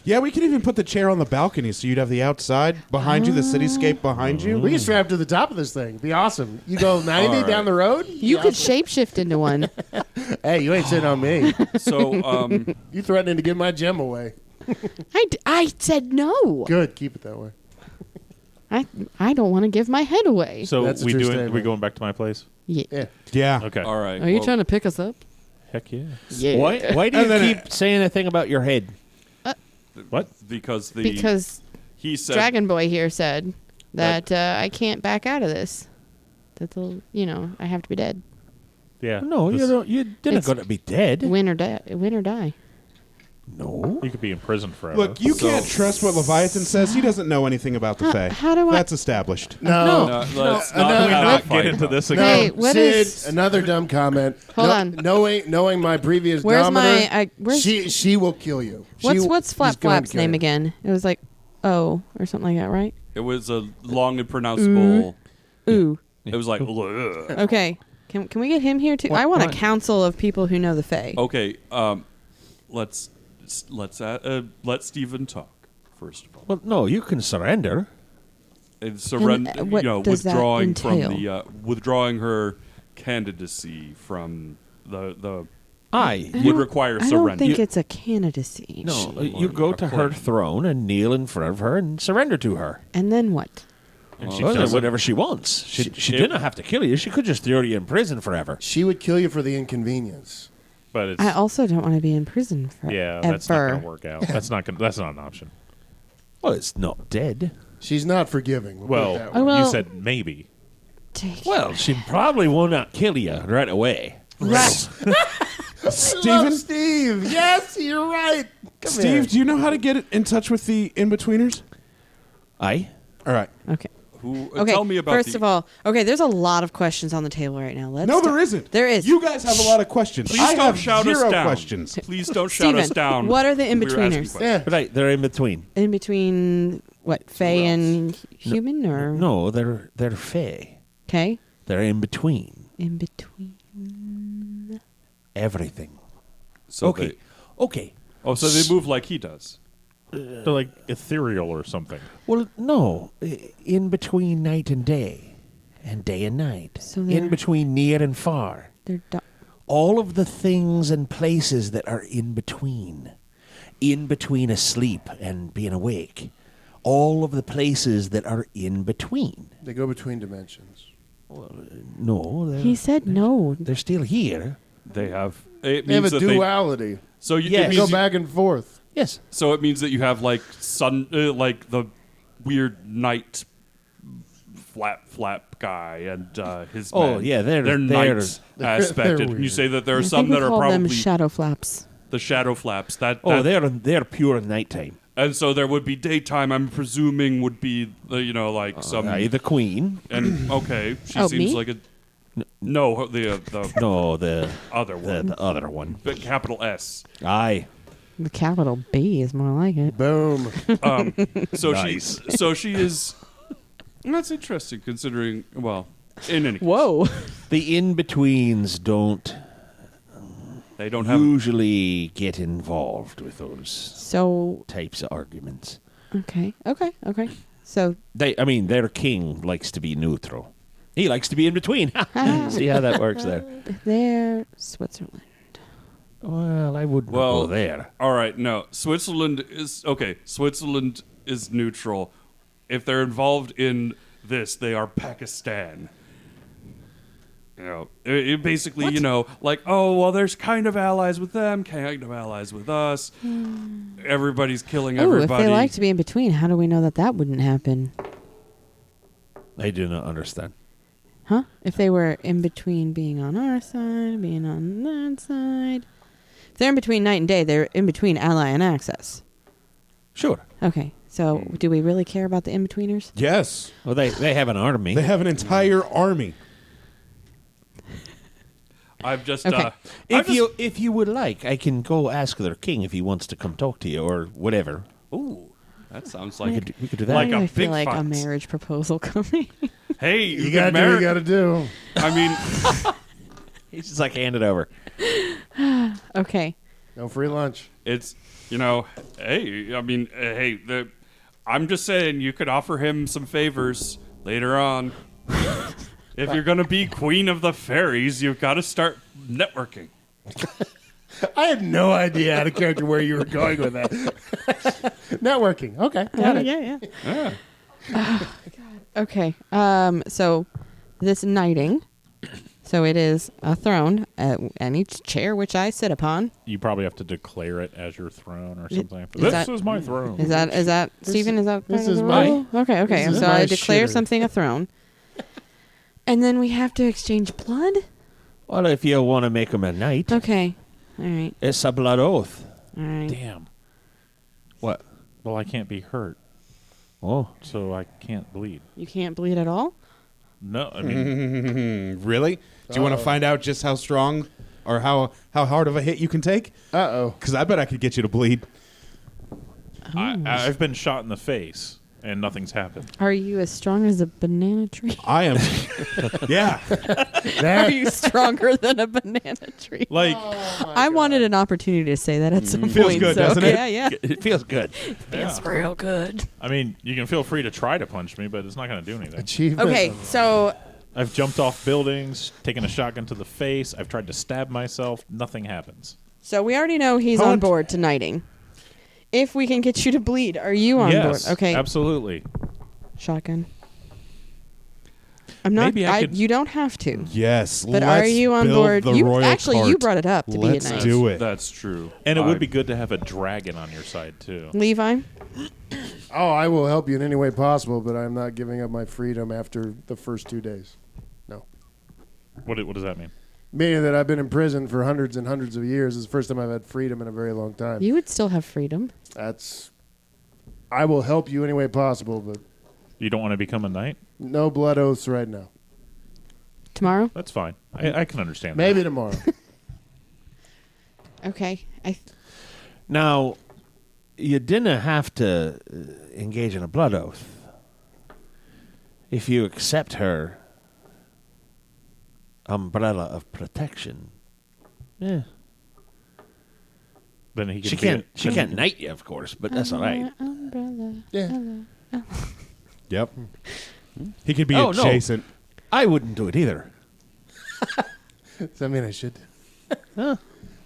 Yeah, we could even put the chair on the balcony so you'd have the outside behind you, the cityscape behind you. We can strap to the top of this thing. It'd be awesome. You go 90 All right. down the road. You could shapeshift into one. Hey, you ain't sitting on me. So, You threatening to give my gem away. I said no. Good. Keep it that way. I don't want to give my head away. So That's a we true doing? statement. We going back to my place? Yeah. Yeah. Yeah. Okay. all right. Are you well, trying to pick us up? Heck yeah. Yeah. Why do And you then keep saying a thing about your head? What? Because Because he said Dragon Boy here said that I can't back out of this. That they'll, I have to be dead. Yeah. No, you This- don't. You didn't It's- going to be dead. Win or die. Win or die. No. You could be in prison forever. Look, you So- can't trust what Leviathan says. He doesn't know anything about the Fae. how do I- That's established. No. let's no, not Can we have not that get fight. into this No. again? Hey, what Sid, is- another dumb comment. Hold on. Knowing my previous Where's dominator, my? Where's she will kill you. what's she's Flap going to Flap's kill name you. again? It was like O or something like that, right? It was a long and pronounceable. Ooh. It was like, ugh. Okay. Can we get him here too? I want a council of people who know the Fae. Okay, let's let Stephen talk first of all. Well, no, you can surrender. And surrender, And, what does that withdrawing from entail? the withdrawing her candidacy from the Aye. would require I surrender. don't think it's a candidacy. No, you go to her throne and kneel in front of her and surrender to her. And then what? And she Well, does it. whatever she wants. She didn't have to kill you. She could just throw you in prison forever. She would kill you for the inconvenience. But it's I also don't want to be in prison forever. yeah, that's not going to work out. That's not an option. Well, it's not dead. She's not forgiving. We'll put it Well, that way. Oh, well- you said maybe. Well, she probably will not kill you right away. Right. Steven? Steve. Yes, you're right. Come Steve, here. do you know how to get in touch with the in-betweeners? Aye. All right. Okay. Okay. Tell me about First of all, there's a lot of questions on the table right now. No, there isn't. There is. You guys have a lot of questions. Please I don't have shout us zero down. questions. Please don't shout us Steven, down. what are the We were asking in-betweeners? questions. Yeah. Right, they're in between. In between what, Fae and human, or No, they're Fae. okay, They're in between in between. everything. So Okay. they- Okay. oh, so they move like he does. They're like ethereal or something. Well, no, in between night and day and night. So In they're- between near and far. They're All of the things and places that are in between asleep and being awake. All of the places that are in between. They go between dimensions. No, he said no. they're still here. They have. It They have means a that they. duality. So you, Yes. it They means go back and forth. Yes. So it means that you have like like the weird night flap guy and his Oh, men. yeah, they're- night they're aspected. And you weird. say that there are I some think we that are call them probably shadow flaps. the shadow flaps. Oh, that they're pure nighttime. and so there would be daytime. I'm presuming would be the like some The queen. and okay, she Oh, seems me? like a no the No, the other one, the other one. but capital S. Aye. The capital B is more like it. Boom. So Nice. she is. That's interesting considering. Well, in any case, Whoa. The in-betweens don't they don't have. usually get involved with those So types of arguments. okay. So Their king likes to be neutral. He likes to be in between. See how that works there? they're Switzerland. Well, I wouldn't Well, go there. All right, no. Switzerland is okay. Switzerland is neutral. If they're involved in this, they are Pakistan. You know, it basically, like, oh, well, there's kind of allies with them, kind of allies with us. Everybody's killing Oh, if everybody. they like to be in between, how do we know that wouldn't happen? I do not understand. Huh? If they were in between being on our side, being on that side. If they're in between night and day, they're in between ally and access. Sure. Okay. So do we really care about the in-betweeners? Yes. Well, they have an army. They have an entire army. I've just. Okay. If you would like, I can go ask their king if he wants to come talk to you or whatever. Ooh, that sounds We like. could do that. Like Why do a I feel big like a fight. marriage proposal coming? Hey, You gotta do what you gotta do. I mean, He's just like, hand it over. Okay. No free lunch. it's hey, I mean, hey, I'm just saying you could offer him some favors later on. If you're gonna be queen of the fairies, you've got to start networking. I had no idea out of character where you were going with that. Networking. Okay. Got it. Yeah. Oh, God. Okay. So this knighting. So it is a throne, and each chair which I sit upon. You probably have to declare it as your throne or something. is This that- is my throne. Is that Stephen? Is that this part of is the my- rule? Okay. this is So my I declare shitter. something a throne, and then we have to exchange blood. Well, if you want to make him a knight, Okay. All right. it's a blood oath. All right. Damn. What? Well, I can't be hurt, Oh, so I can't bleed. You can't bleed at all. No, I mean, Really? Do you want to find out just how strong or how hard of a hit you can take? Uh-oh. Because I bet I could get you to bleed. I've been shot in the face and nothing's happened. Are you as strong as a banana tree? I am. Yeah. Are you stronger than a banana tree? Like, I wanted an opportunity to say that at some Feels point. good, so doesn't it? Yeah. it feels good. It's real good. I mean, you can feel free to try to punch me, but it's not going to do anything. Achievement. Okay, so I've jumped off buildings, taken a shotgun to the face. I've tried to stab myself. Nothing happens. we already know he's on board to knighting. If we can get you to bleed, are you on Yes, board? Okay. absolutely. Shotgun. I'm not. Maybe I could- You don't have to. Yes. But let's are you on build board? The You royal actually you cart. brought it up to Let's be a knight. do it. That's true. And it would be good to have a dragon on your side, too. Levi. Oh, I will help you in any way possible, but I'm not giving up my freedom after the first 2 days. What does that mean? Meaning that I've been in prison for hundreds and hundreds of years. It's the first time I've had freedom in a very long time. You would still have freedom. I will help you any way possible, but You don't want to become a knight? no blood oaths right now. Tomorrow? That's fine. I can understand Maybe that. tomorrow. Okay. Now, you didn't have to engage in a blood oath. If you accept her umbrella of protection, yeah. Then he can She be can't. a- She can't knight you, of course, but that's all right. Umbrella. Yeah. Yep. He could be Oh, no. adjacent. I wouldn't do it either. Does that mean I should?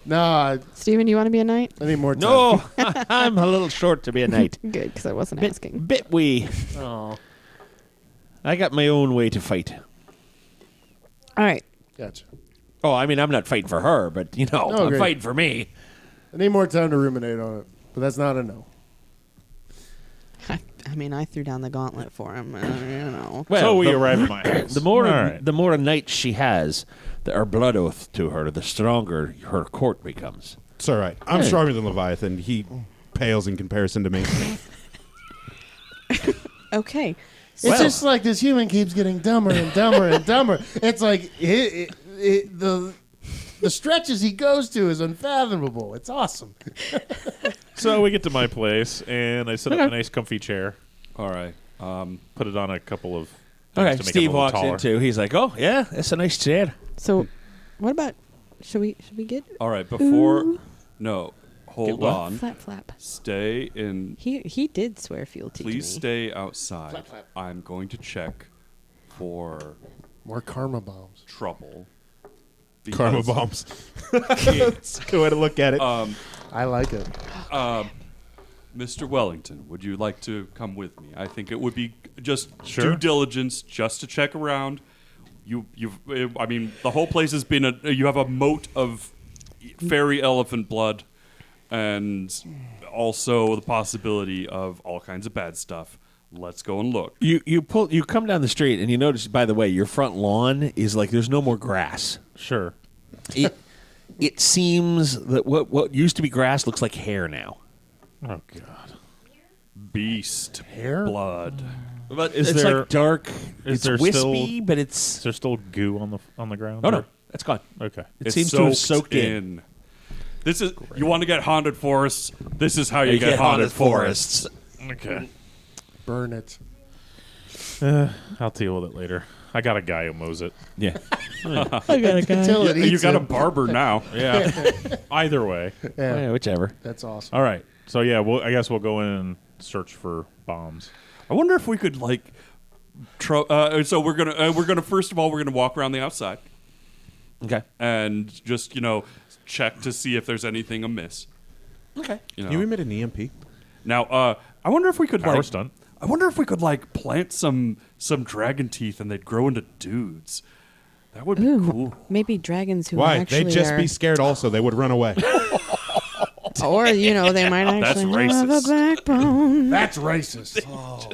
No, Steven, you want to be a knight? I need more time. No, I'm a little short to be a knight. Good, because I wasn't asking. Bit wee. Oh. I got my own way to fight. All right. Gotcha. Oh, I mean, I'm not fighting for her, but, Oh, I'm great. fighting for me. I need more time to ruminate on it, but that's not a no. I mean, I threw down the gauntlet for him. Well, so we the- arrive at my house. The more, All right. the more knights she has, her blood oath to her, the stronger her court becomes. It's all right. I'm Hey. stronger than Leviathan. He pales in comparison to me. Okay. It's just like this human keeps getting dumber and dumber and dumber. It's like the stretches he goes to is unfathomable. It's awesome. So we get to my place, and I set up a nice comfy chair. All right. Put it on a couple of things Okay, to make it Steve a little walks taller. in too. He's like, "Oh yeah, that's a nice chair." So, what about? Should we get All right. Before, no, hold what? on. flap flap? Stay in. He did swear fealty Please to me. stay outside. I'm going to check for More karma bombs. trouble. Karma because, bombs. That's a good way to look at it. I like it. Mr. Wellington, would you like to come with me? I think it would be just Sure. due diligence, just to check around. I mean, the whole place has been you have a moat of fairy elephant blood, and also the possibility of all kinds of bad stuff. Let's go and look. You come down the street and you notice, by the way, your front lawn is like there's no more grass. Sure. It seems that what used to be grass looks like hair now. Oh God. Beast Hair? blood. But Is it's there- like dark. is It's there wispy, still- but Is it's there still goo on the ground? oh no, or- that's gone. Okay. It It's seems to have soaked in. This is you want to get haunted forests. This is how you get haunted forests. Okay. Burn it. I'll deal with it later. I got a guy who mows it. Yeah. I got a guy. Until it You eats got a him. barber now. Yeah. Either way. Yeah, Yeah, whichever. that's awesome. All right. So yeah, I guess we'll go in and search for bombs. I wonder if we could so we're gonna first of all we're gonna walk around the outside Okay. and just check to see if there's anything amiss. Okay. Can you emit an EMP? Now, I wonder if we could Power stunt. I wonder if we could plant some dragon teeth and they'd grow into dudes. That would be cool. Maybe dragons who Why? actually They'd just are, be scared also. They would run away. or they might actually have a racist. backbone. That's racist.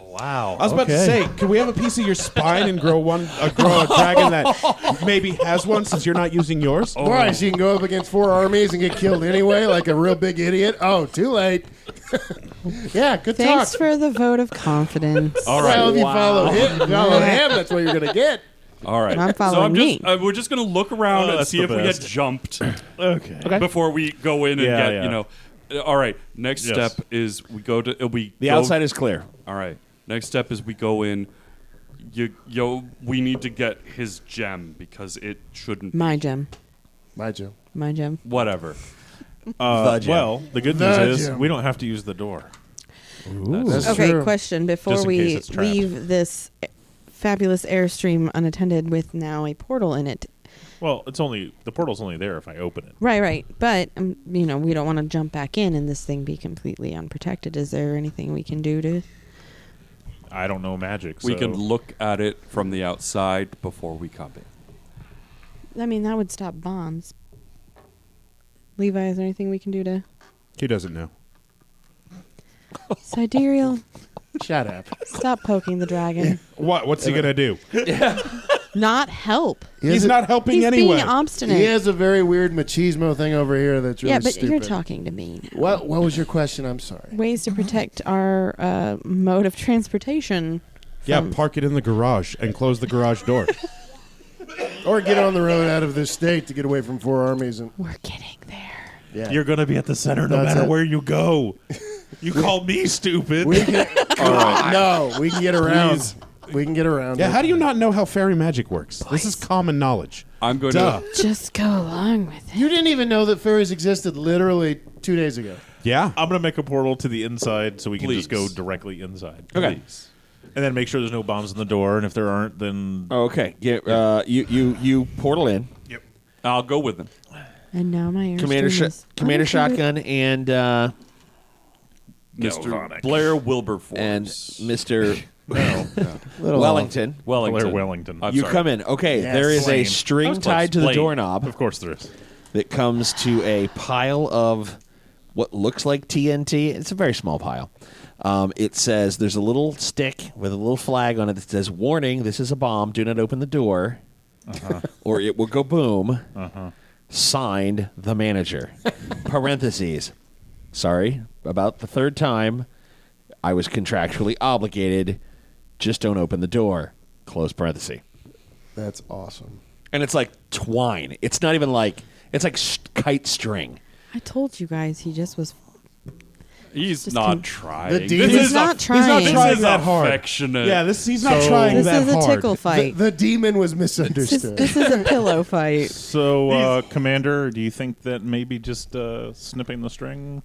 Wow. I was about to say, can we have a piece of your spine and grow a dragon that maybe has one since you're not using yours? Why? So you can go up against 4 armies and get killed anyway, like a real big idiot. Oh, too late. Yeah, good Thanks talk. for the vote of confidence. All right. Well, if you follow him, that's what you're gonna get. All right. I'm following me. We're just going to look around and that's see the if we best. get jumped Okay. before we go in and Yeah, get, yeah. All right. Next Yes. step is we go to The outside is clear. All right. Next step is we go in. We need to get his gem because it shouldn't. My gem. My Joe. My gem. Whatever. The gem. Well, the good The news is gem. we don't have to use the door. That's Okay, true. question. Before Just in case we it's trapped. leave this fabulous airstream unattended with now a portal in it. Well, the portal's only there if I open it. Right. But, we don't want to jump back in and this thing be completely unprotected. Is there anything we can do to... I don't know magic. We so can look at it from the outside before we come in. that would stop bombs. Levi, is there anything we can do to... He doesn't know. Sidereal, Shut up. stop poking the dragon. What's he gonna do? not help. He's not helping He's anyway. being obstinate. He has a very weird machismo thing over here that's really yeah, but stupid. you're talking to me now. What was your question? I'm sorry. Ways to protect our mode of transportation. Yeah, park it in the garage and close the garage door. Or get on the road out of this state to get away from four armies. And We're getting there. yeah. You're going to be at the center no That's matter it. where you go. You called me stupid. We can, no, we can get around. We can get around. Yeah, it. how do you not know how fairy magic works? This is common knowledge. I'm going Duh. to. Just go along with it. You didn't even know that fairies existed literally 2 days ago. Yeah. I'm going to make a portal to the inside so we can just go Please. directly inside. Okay. Please. And then make sure there's no bombs in the door, and if there aren't, then Okay. You portal in. I'll go with them. And now my airstream Commander is Commander uncovered. Shotgun and Mr. Blair Wilberforce. and Mr. Little Wellington. Wellington. Blair Wellington. I'm You sorry. come in. Okay, Yes. there is a Plane. string I was close. tied to the Plane. doorknob Of course there is. that comes to a pile of what looks like TNT. It's a very small pile. It says there's a little stick with a little flag on it that says, "Warning: This is a bomb. Do not open the door, or it will go boom." Signed, the manager. Parentheses. Sorry, about the third time, I was contractually obligated. Just don't open the door. Close parenthesis. That's awesome. And it's like twine. It's not even like it's like kite string. I told you guys he just was. He's Just not con- trying. The demon- He's not trying. He's not This trying is that hard. affectionate. Yeah, he's not So- trying This that is a hard. tickle fight. The demon was This misunderstood. is a pillow fight. So, Commander, do you think that maybe just snipping the string?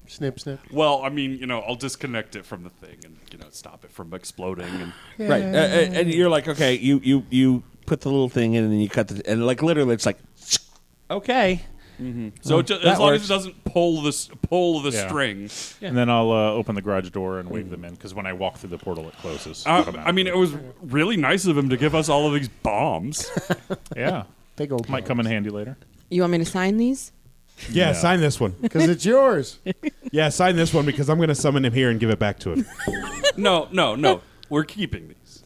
Snip, snip. Well, I mean, I'll disconnect it from the thing and stop it from exploding. And Right. And you're like, okay, you put the little thing in and then you cut the and like literally it's like okay. so that as long works. as it doesn't pull the Yeah. string. And then I'll open the garage door and wave them in, because when I walk through the portal, it closes. I mean, it was really nice of him to give us all of these bombs. yeah. Big old Might come in handy later. You want me to sign these? Yeah, sign this one. because it's yours. Yeah, sign this one because I'm going to summon him here and give it back to him. No. We're keeping these.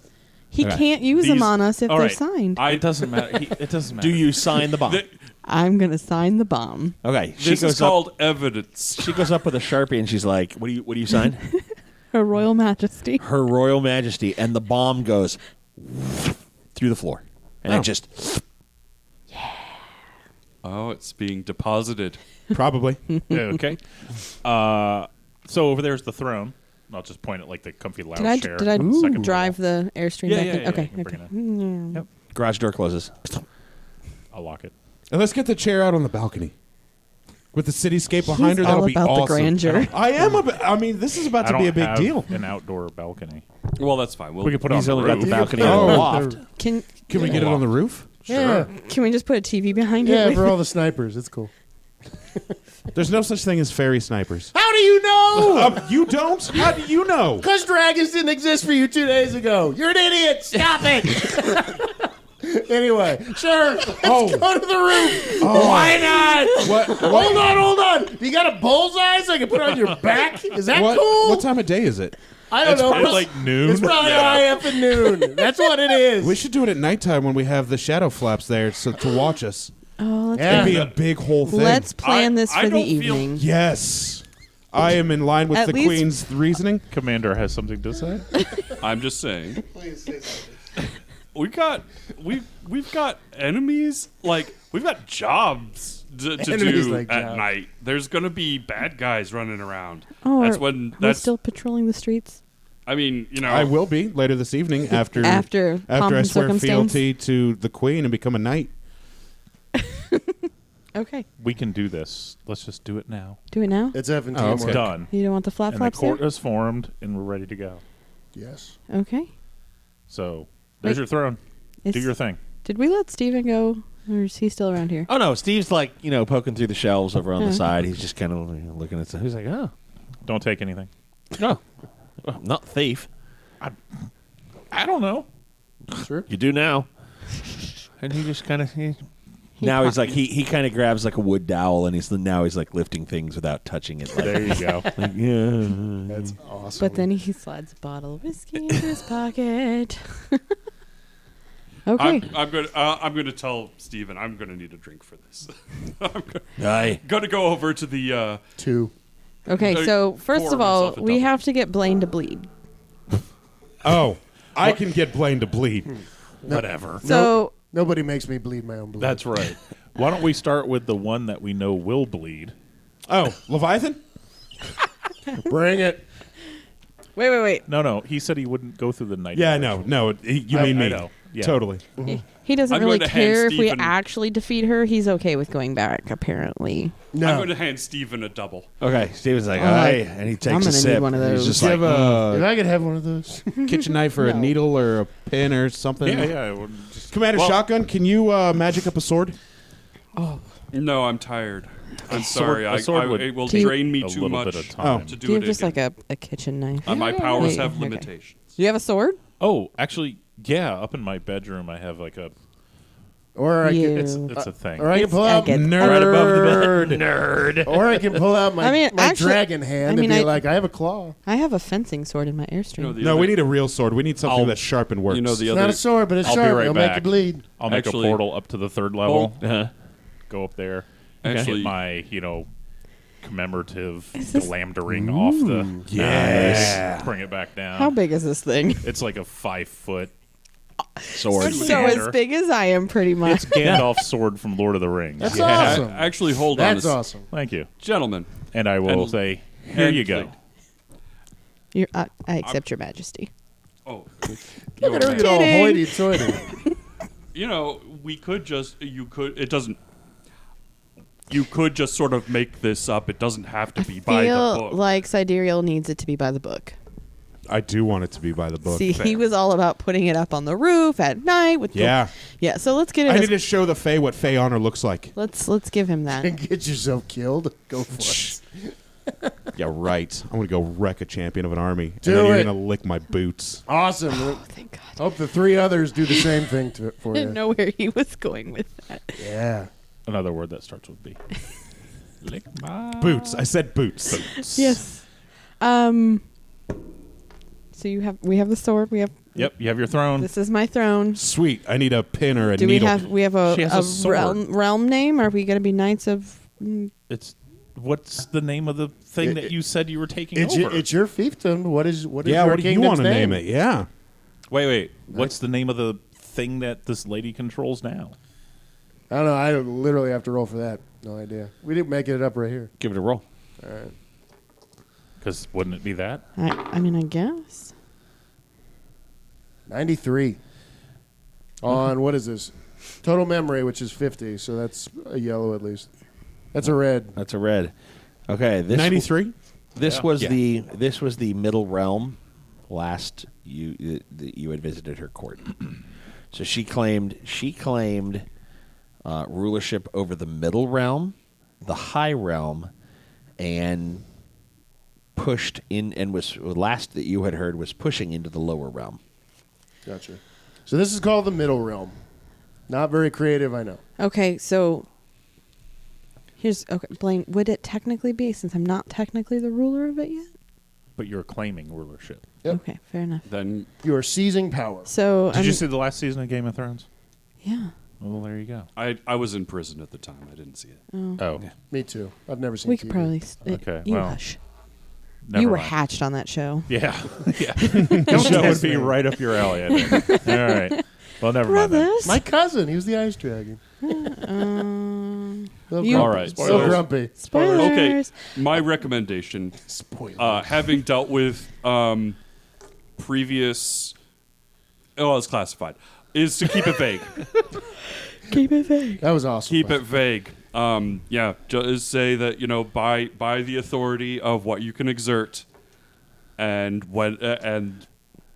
He can't use them These- on us if all they're right. signed. It doesn't matter. It doesn't matter. Do you sign the bomb? I'm gonna sign the bomb. Okay. This is called evidence. She goes up with a Sharpie and she's like, what do you sign? Her Royal Majesty. Her Royal Majesty, and the bomb goes through the floor. And it just Oh, it's being deposited. Probably. Yeah, okay. So over there's the throne. I'll just point at like the comfy lounge chair. Did I on the second drive level. the Airstream Yeah, back yeah, in? yeah, Okay. you can bring Okay. it in. Yep. garage door closes. I'll lock it. And let's get the chair out on the balcony. With the cityscape behind her, He's that'll all be about the awesome. grandeur. I am I mean, this is about I to don't be a big have deal. an outdoor balcony. Well, that's fine. We could put it on He's the only got roof. the balcony Oh, and the loft. Can Can we get it on the roof? Yeah. Can we just put a TV behind Yeah, it? for all the snipers. It's cool. There's no such thing as fairy snipers. How do you know? You don't? How do you know? Because dragons didn't exist for you 2 days ago. You're an idiot. Stop it. Anyway, sure. Let's go to the roof. Why not? Hold on. You got a bullseye so I can put it on your back? Is that cool? What time of day is it? I don't know. Probably like noon. It's probably IF at noon. That's what it is. We should do it at nighttime when we have the shadow flaps there so to watch us. Oh, let's, Yeah. It'd be a big whole thing. let's plan I- this I for the don't feel- evening. Yes. I am in line with At the least- Queen's reasoning. Commander has something to say. I'm just saying. We've got enemies. Like we've got jobs to Enemies do like at jobs. night. There's gonna be bad guys running around. Oh, that's are when we that's. still patrolling the streets I mean, I will be later this evening after after pomp I and swear circumstance. fealty to the Queen and become a knight. Okay, We can do this. Let's just do it now. do it now. It's F and Oh, It's okay. done. You don't want the flap And the flaps there? court is formed, and we're ready to go. Yes. Okay. So there's Wait. your throne. Is- Do your thing. Did we let Steven go, or is he still around here? Oh no, Steve's like poking through the shelves over on the Okay. side. He's just kind of looking at stuff. He's like, oh Don't take anything. no, I'm not thief. I don't know. Sure. You do now. And he just kind of He now he's caught like he kind of grabs like a wood dowel and he's like lifting things without touching it. Like, There you go. like, yeah. That's awesome. But then he slides a bottle of whiskey into his pocket. Okay. I'm gonna tell Steven I'm gonna need a drink for this. I'm Aye. gonna go over to the 2. Okay, so first pour of all, myself a we double. have to get Blaine to bleed. Oh, I can get Blaine to bleed. Whatever. So Nobody makes me bleed my own blood. That's right. Why don't we start with the one that we know will bleed? Oh, Leviathan? Bring it. wait. No. He said he wouldn't go through the night. Yeah, no. You mean me. I know. Yeah. Totally. He doesn't I'm really going to hand care if we Steven- actually defeat her. He's okay with going back, apparently. No. I'm going to hand Steven a double. Okay, Steven's like, Oh, aye, and he I'm takes a gonna sip. need one of and those. He's just Do you like, have if a I could have one of those. kitchen knife or a No. needle or a pin or something? Yeah. Well, just, Commander Shotgun, can you magic up a sword? No, I'm tired. I'm sword- sorry. a sword would it will Do you- drain me a too little much bit of time. to do, Do you it have just again. like a kitchen knife? My powers have Okay. limitations. Do you have a sword? Oh, actually, yeah. Up in my bedroom, I have like a. Or I You. can, It's a thing. or I can pull out Nerd. right above the bed. Nerd. or I can pull out my, I mean, my actually- dragon hand I mean, and be I- like, I have a claw. I have a fencing sword in my airstream. You know, the No, other- we need a real sword. We need something I'll- that's sharp and works. You know the It's other. not a sword, but it's I'll be sharp. right It'll make you back. bleed. I'll make Actually- a portal up to the 3rd level. Uh-huh. Go up there. Actually- get my commemorative Is this- glamdering off the. Yes. Bring it back down. How big is this thing? It's like a 5-foot. Sword. So as big as I am, pretty much. It's Gandalf's sword from Lord of the Rings. That's awesome. Actually, hold on. That's awesome. Thank you. Gentlemen. And I will And- say, here and you go. plate. I accept your majesty. Oh. Look at her get all Kidding. hoity-toity. You know, we could just. You could. It doesn't. You could just sort of make this up. It doesn't have to be by the Feel book. like Sidereal needs it to be by the book. I do want it to be by the book. See, he was all about putting it up on the roof at night with Yeah. yeah. So let's get I it. need to show the Fae what Fae honor looks like. Let's give him that. And get yourself killed. Go for it. Yeah, right. I'm going to go wreck a champion of an army. Do and then you're it. going to lick my boots. Awesome. Thank God. Hope the 3 others do the same thing for I didn't you. know where he was going with that. Yeah. Another word that starts with B. Lick my Boots. I said boots. Yes. So we have the sword. We have Yep, you have your throne. this is my throne. Sweet. I need a pin or a Do needle. we have a, She has a sword. realm name? Are we going to be knights of? It's what's the name of the thing that you said you were taking It's over? it's your fiefdom. What is yeah, your what do you kingdom's want to name it? Yeah. Wait. What's the name of the thing that this lady controls now? I don't know. I literally have to roll for that. No idea. We didn't make it up right here. Give it a roll. All right. Because wouldn't it be that? I mean, I guess. 93. On what is this? Total memory, which is 50. So that's a yellow at least. That's a red. That's a red. Okay, this 93? This was Yeah. the middle realm. Last you had visited her court, so she claimed rulership over the middle realm, the high realm, and pushed in and was last that you had heard was pushing into the lower realm. Gotcha. So this is called the middle realm. Not very creative, I know. Okay, so Blaine. Would it technically be, since I'm not technically the ruler of it yet? But you're claiming rulership. Yep. Okay, fair enough. Then You are seizing power. So Did you see the last season of Game of Thrones? Yeah. Well, there you go. I was in prison at the time. I didn't see it. Oh, Me too. I've never seen We TV. could probably. Okay, You well, hush. never You were mind. hatched on that show. Yeah, yeah. That would be me. right up your alley. I think. All right. Well, never mind. Then. Brothers. My cousin, he was the ice dragon. Little You- All grumpy. right. So Spoilers. grumpy. Spoilers. Okay, my recommendation, Spoiler. having dealt with previous, it's classified, is to keep it vague. Keep it vague. That was awesome. Keep it vague. Just say that by the authority of what you can exert, and when and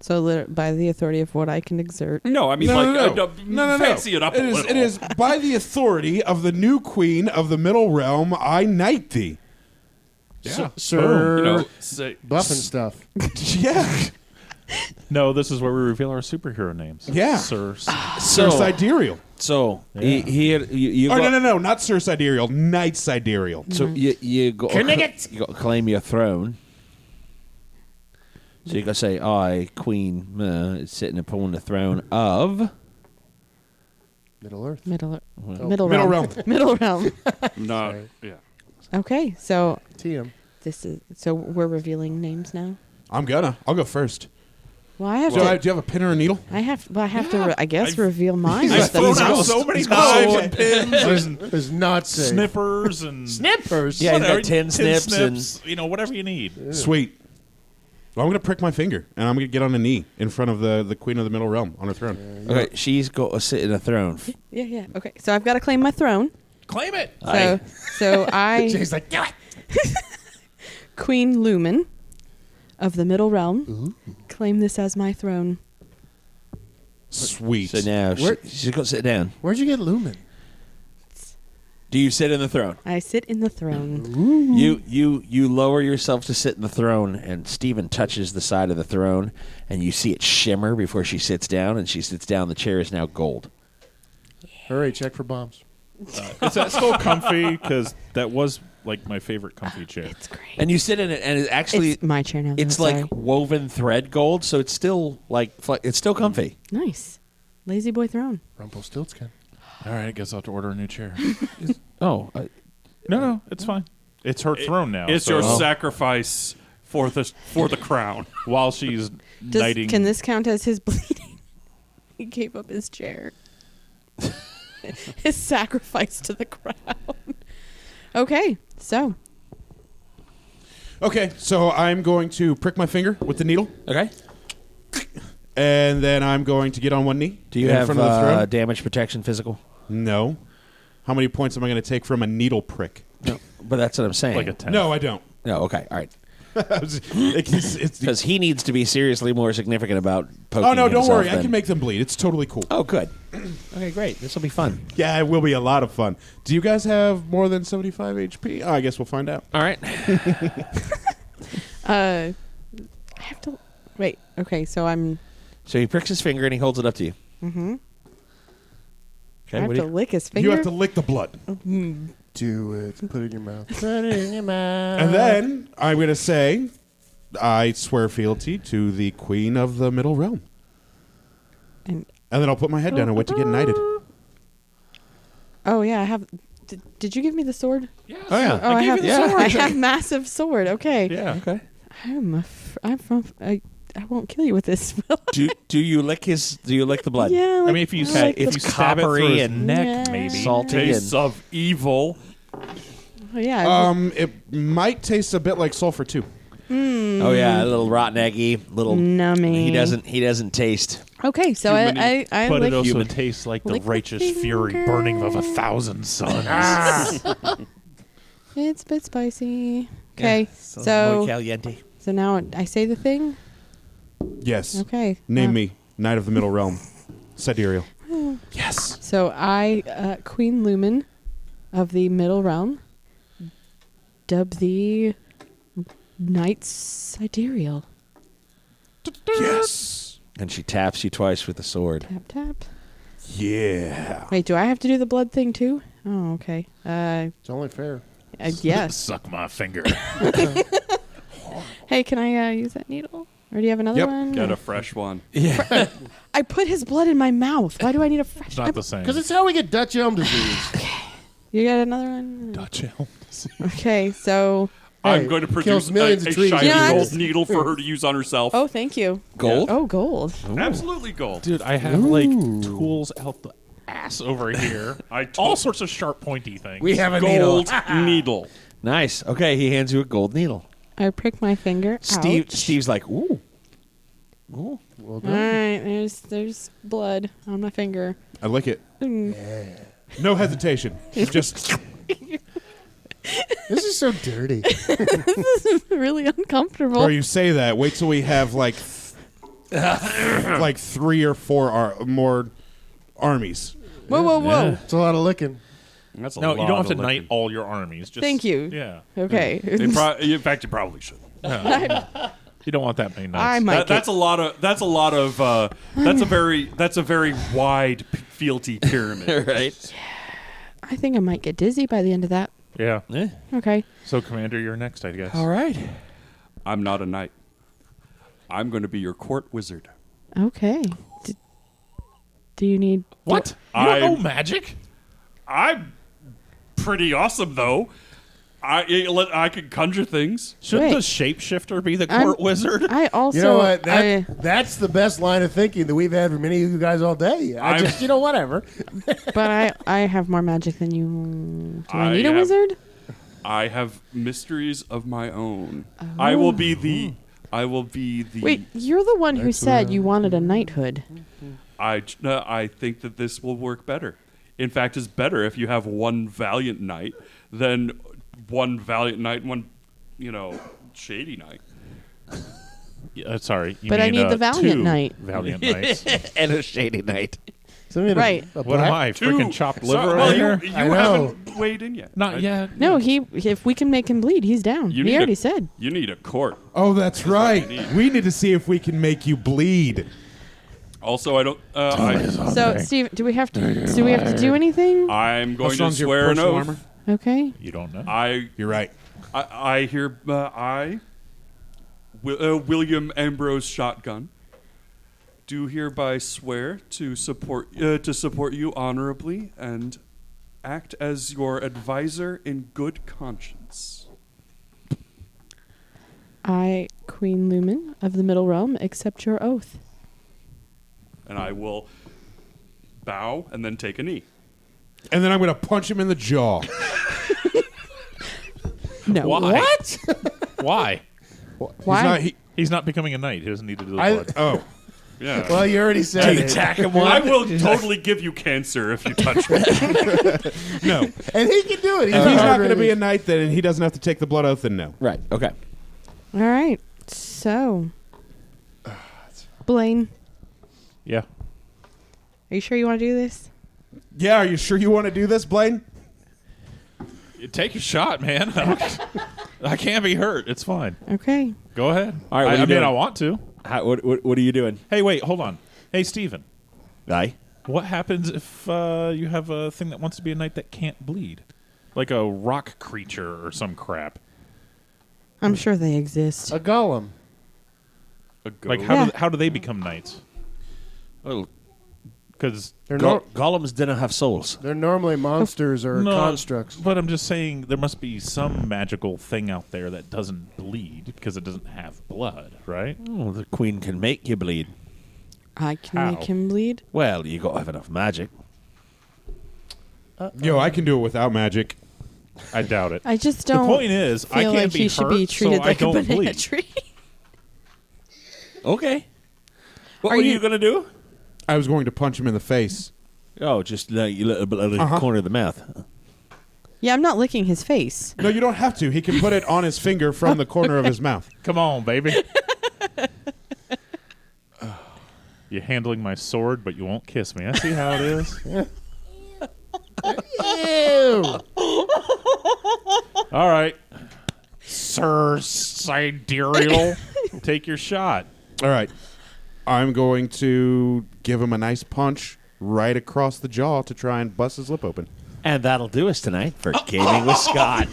So by the authority of what I can exert. no, I mean No. fancy it up a little. It is by the authority of the new queen of the middle realm, I knight thee. Yeah. Sir, say buff and stuff. Yeah. No, this is where we reveal our superhero names. Yeah. Sir. Sir Sidereal. So he had you Oh, go, no, not Sir Sidereal. Knight Sidereal. So you go claim your throne. So you go say, I, Queen, is sitting upon the throne of Middle Earth. Middle Middle realm. realm. Middle realm. Not. Yeah. Okay, so TM. we're revealing names now. I'll go first. Well, I have Do to. you have a pin or a needle? I have to. I guess reveal mine. I've with the thrown mouse. out so many Oh, knives okay. and pins and There's not safe. snippers and Snippers. Yeah, he's whatever, got tin snips whatever you need. Sweet. Well, I'm going to prick my finger, and I'm going to get on a knee in front of the Queen of the Middle Realm on her throne. Okay, she's go sit in a throne. Yeah. Okay, so I've got to claim my throne. Claim it. So I, Jay's like, "Give it." Queen Lumen of the Middle Realm, claim this as my throne. Sweet. So now she's going to sit down. Where'd you get Lumen? Do you sit in the throne? I sit in the throne. You lower yourself to sit in the throne, and Stephen touches the side of the throne, and you see it shimmer before she sits down, and she sits down. The chair is now gold. Hurry, check for bombs. Is that still comfy? Because that was like my favorite comfy chair. It's great. And you sit in it, and it actually It's my chair now. it's I'm like sorry. woven thread gold, so it's still like it's still comfy. Nice. Lazy boy throne. Rumpelstiltskin. All right, I guess I'll have to order a new chair. Oh, No, it's fine. It's her throne now. It's so your sacrifice for the crown. while she's knighting. Can this count as his bleeding? He gave up his chair. His sacrifice to the crown. Okay, so Okay, so I'm going to prick my finger with the needle, okay. and then I'm going to get on one knee. Do you in have front of the throne. damage protection physical? No. How many points am I going to take from a needle prick? No, but that's what I'm saying. like a 10. No, I don't. No, okay, all right. It's Because he needs to be seriously more significant about poking. oh, no, don't himself worry. I than- can make them bleed. It's totally cool. Oh, good. Okay, great. This will be fun. Yeah, it will be a lot of fun. Do you guys have more than 75 HP? Oh, I guess we'll find out. All right. I have to wait. Okay, so I'm. So he pricks his finger and he holds it up to you. Mm-hmm. Okay. I have what to do you- lick his finger. You have to lick the blood. Do it. Put it in your mouth. Put it in your mouth. And then I'm going to say, I swear fealty to the Queen of the Middle Realm. And then I'll put my head down and wait to get knighted. oh yeah, I have. Did you give me the sword? Oh yeah. Oh, I gave have. you the sword. I have massive sword. Okay. Yeah. Okay. I'm from. I won't kill you with this. Do you lick his? Do you lick the blood? Yeah. I mean, if you like if the- you stab it through coppery his and neck, Yeah. maybe Salty Tastes and of evil. Oh, yeah. It might taste a bit like sulfur too. Oh yeah, a little rotten eggy, little. Nummy. He doesn't taste. Okay, so I but lick. it also human. tastes like the Lick the righteous fury finger. burning of 1,000 suns. It's a bit spicy. Okay, Muy so caliente. now I say the thing. Yes. Okay. Name me, Knight of the Middle Realm. Sidereal. Yes. So I, Queen Lumen of the Middle Realm, dub thee Knight Sidereal. Yes. And she taps you twice with the sword. Tap tap. Yeah. Wait, do I have to do the blood thing too? Oh, okay. It's only fair. Yes. Suck my finger. Hey, can I use that needle? Or do you have another Yep. one? Get a fresh one. Yeah. I put his blood in my mouth. Why do I need a fresh? It's not the same. Because it's how we get Dutch elm disease. You got another one? Dutch elm. Okay, so. I'm going to produce kills millions a of trees. shiny Yeah, gold just- needle for her to use on herself. Oh, thank you. Gold. Oh, gold. Absolutely gold. Dude, I have like tools out the ass over here. All sorts of sharp, pointy things. We have a needle. Gold needle. Nice. Okay, he hands you a gold needle. I prick my finger. Ouch. Steve's like, ooh. Well All done. right, there's blood on my finger. I lick it. Mm. No hesitation. Just This is so dirty. Really uncomfortable. or you say that. Wait till we have like 3 or 4 more armies. Whoa, whoa, whoa. It's a lot of licking. That's a No, lot you don't have of to knight licking. all your armies. Just, Thank you. Yeah. Okay. In fact, you probably should. You don't want that many knights. I might That's a lot of. That's a very wide fealty pyramid. Right. I think I might get dizzy by the end of that. Yeah. Okay. So, Commander, you're next, I guess. All right. I'm not a knight. I'm going to be your court wizard. Okay. Do you need What? You don't know magic? I'm pretty awesome, though. I can conjure things. Shouldn't Wait. the shapeshifter be the court wizard? I also. You know what? I- That's the best line of thinking that we've had from any of you guys all day. I just, whatever. but I have more magic than you. Do I I need a have- wizard? I have mysteries of my own. I will be the. Wait, you're the one who said you wanted a knighthood. I think that this will work better. In fact, it's better if you have one valiant knight than one valiant knight and one, shady knight. Yeah, sorry. You But I mean, need the valiant two knight. Valiant knights. And a shady night. Right. What am I? Freaking chopped liver Well, over here? you I know. haven't weighed in yet. Not yet. No, if we can make him bleed, he's down. You He need already said. You need a court. Oh, that's right. what you need. We need to see if we can make you bleed. Also, I don't. So, Steve, do we have to do anything? I'm going As to long as you're swear an personal oath. armor. Okay. You don't know. You're right. William Ambrose Shotgun, do hereby swear to support you honorably and act as your advisor in good conscience. I, Queen Lumen of the Middle Realm, accept your oath. And I will bow and then take a knee. And then I'm going to punch him in the jaw. No. Why? What? Why? Why? He's not becoming a knight. He doesn't need to do the blood. Oh. Yeah. Well, you already said it. Attack him I will totally give you cancer if you touch me. No. And he can do it. If he's not going to be a knight, then he doesn't have to take the blood oath, then no. Right. Okay. All right. So, Blaine, Yeah. are you sure you want to do this? Yeah, are you sure you want to do this, Blaine? You take a shot, man. I can't be hurt. It's fine. Okay. Go ahead. All right, what are you I mean, doing? I want to. What are you doing? Hey, wait. Hold on. Hey, Steven. Aye. What happens if you have a thing that wants to be a knight that can't bleed? Like a rock creature or some crap. I'm sure they exist. A golem. Like, Yeah. how do they become knights? Well, Because They're not. golems didn't have souls. They're normally monsters or constructs. But I'm just saying there must be some magical thing out there that doesn't bleed because it doesn't have blood, right? Oh, the queen can make you bleed. I can How? make him bleed. Well, you got to have enough magic. Yo, I can do it without magic. I doubt it. I just The don't point is, I feel can't like be he should hurt, be treated so like I a don't banana bleed. tree. Okay. What Are were you- you going to do? I was going to punch him in the face. Oh, just like a little bit of the corner of the mouth. Yeah, I'm not licking his face. No, you don't have to. He can put it on his finger from the corner of his mouth. Come on, baby. You're handling my sword, but you won't kiss me. I see how it is. Ew. All right. Sir Sidereal, take your shot. All right. I'm going to give him a nice punch right across the jaw to try and bust his lip open. And that'll do us tonight for Gaming with Scott.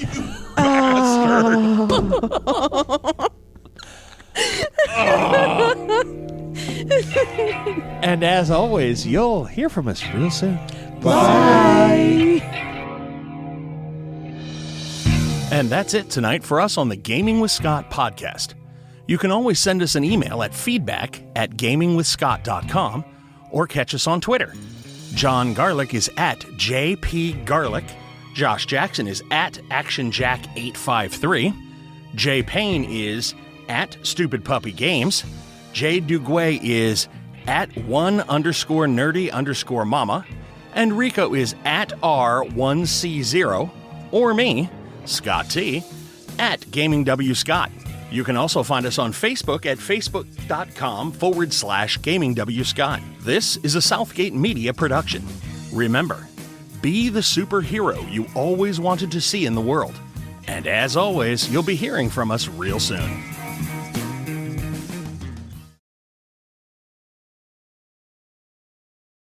And as always, you'll hear from us real soon. And that's it tonight for us on the Gaming with Scott podcast. You can always send us an email at feedback@gamingwithscott.com or catch us on Twitter. John Garlick is at JPGarlic. Josh Jackson is at ActionJack853. Jay Payne is at StupidPuppyGames. Jay Duguay is at @1_nerdy_mama. And Rico is at R1C0. Or me, Scott T, at GamingWScott. You can also find us on Facebook at facebook.com/GamingWScott. This is a Southgate Media production. Remember, be the superhero you always wanted to see in the world. And as always, you'll be hearing from us real soon.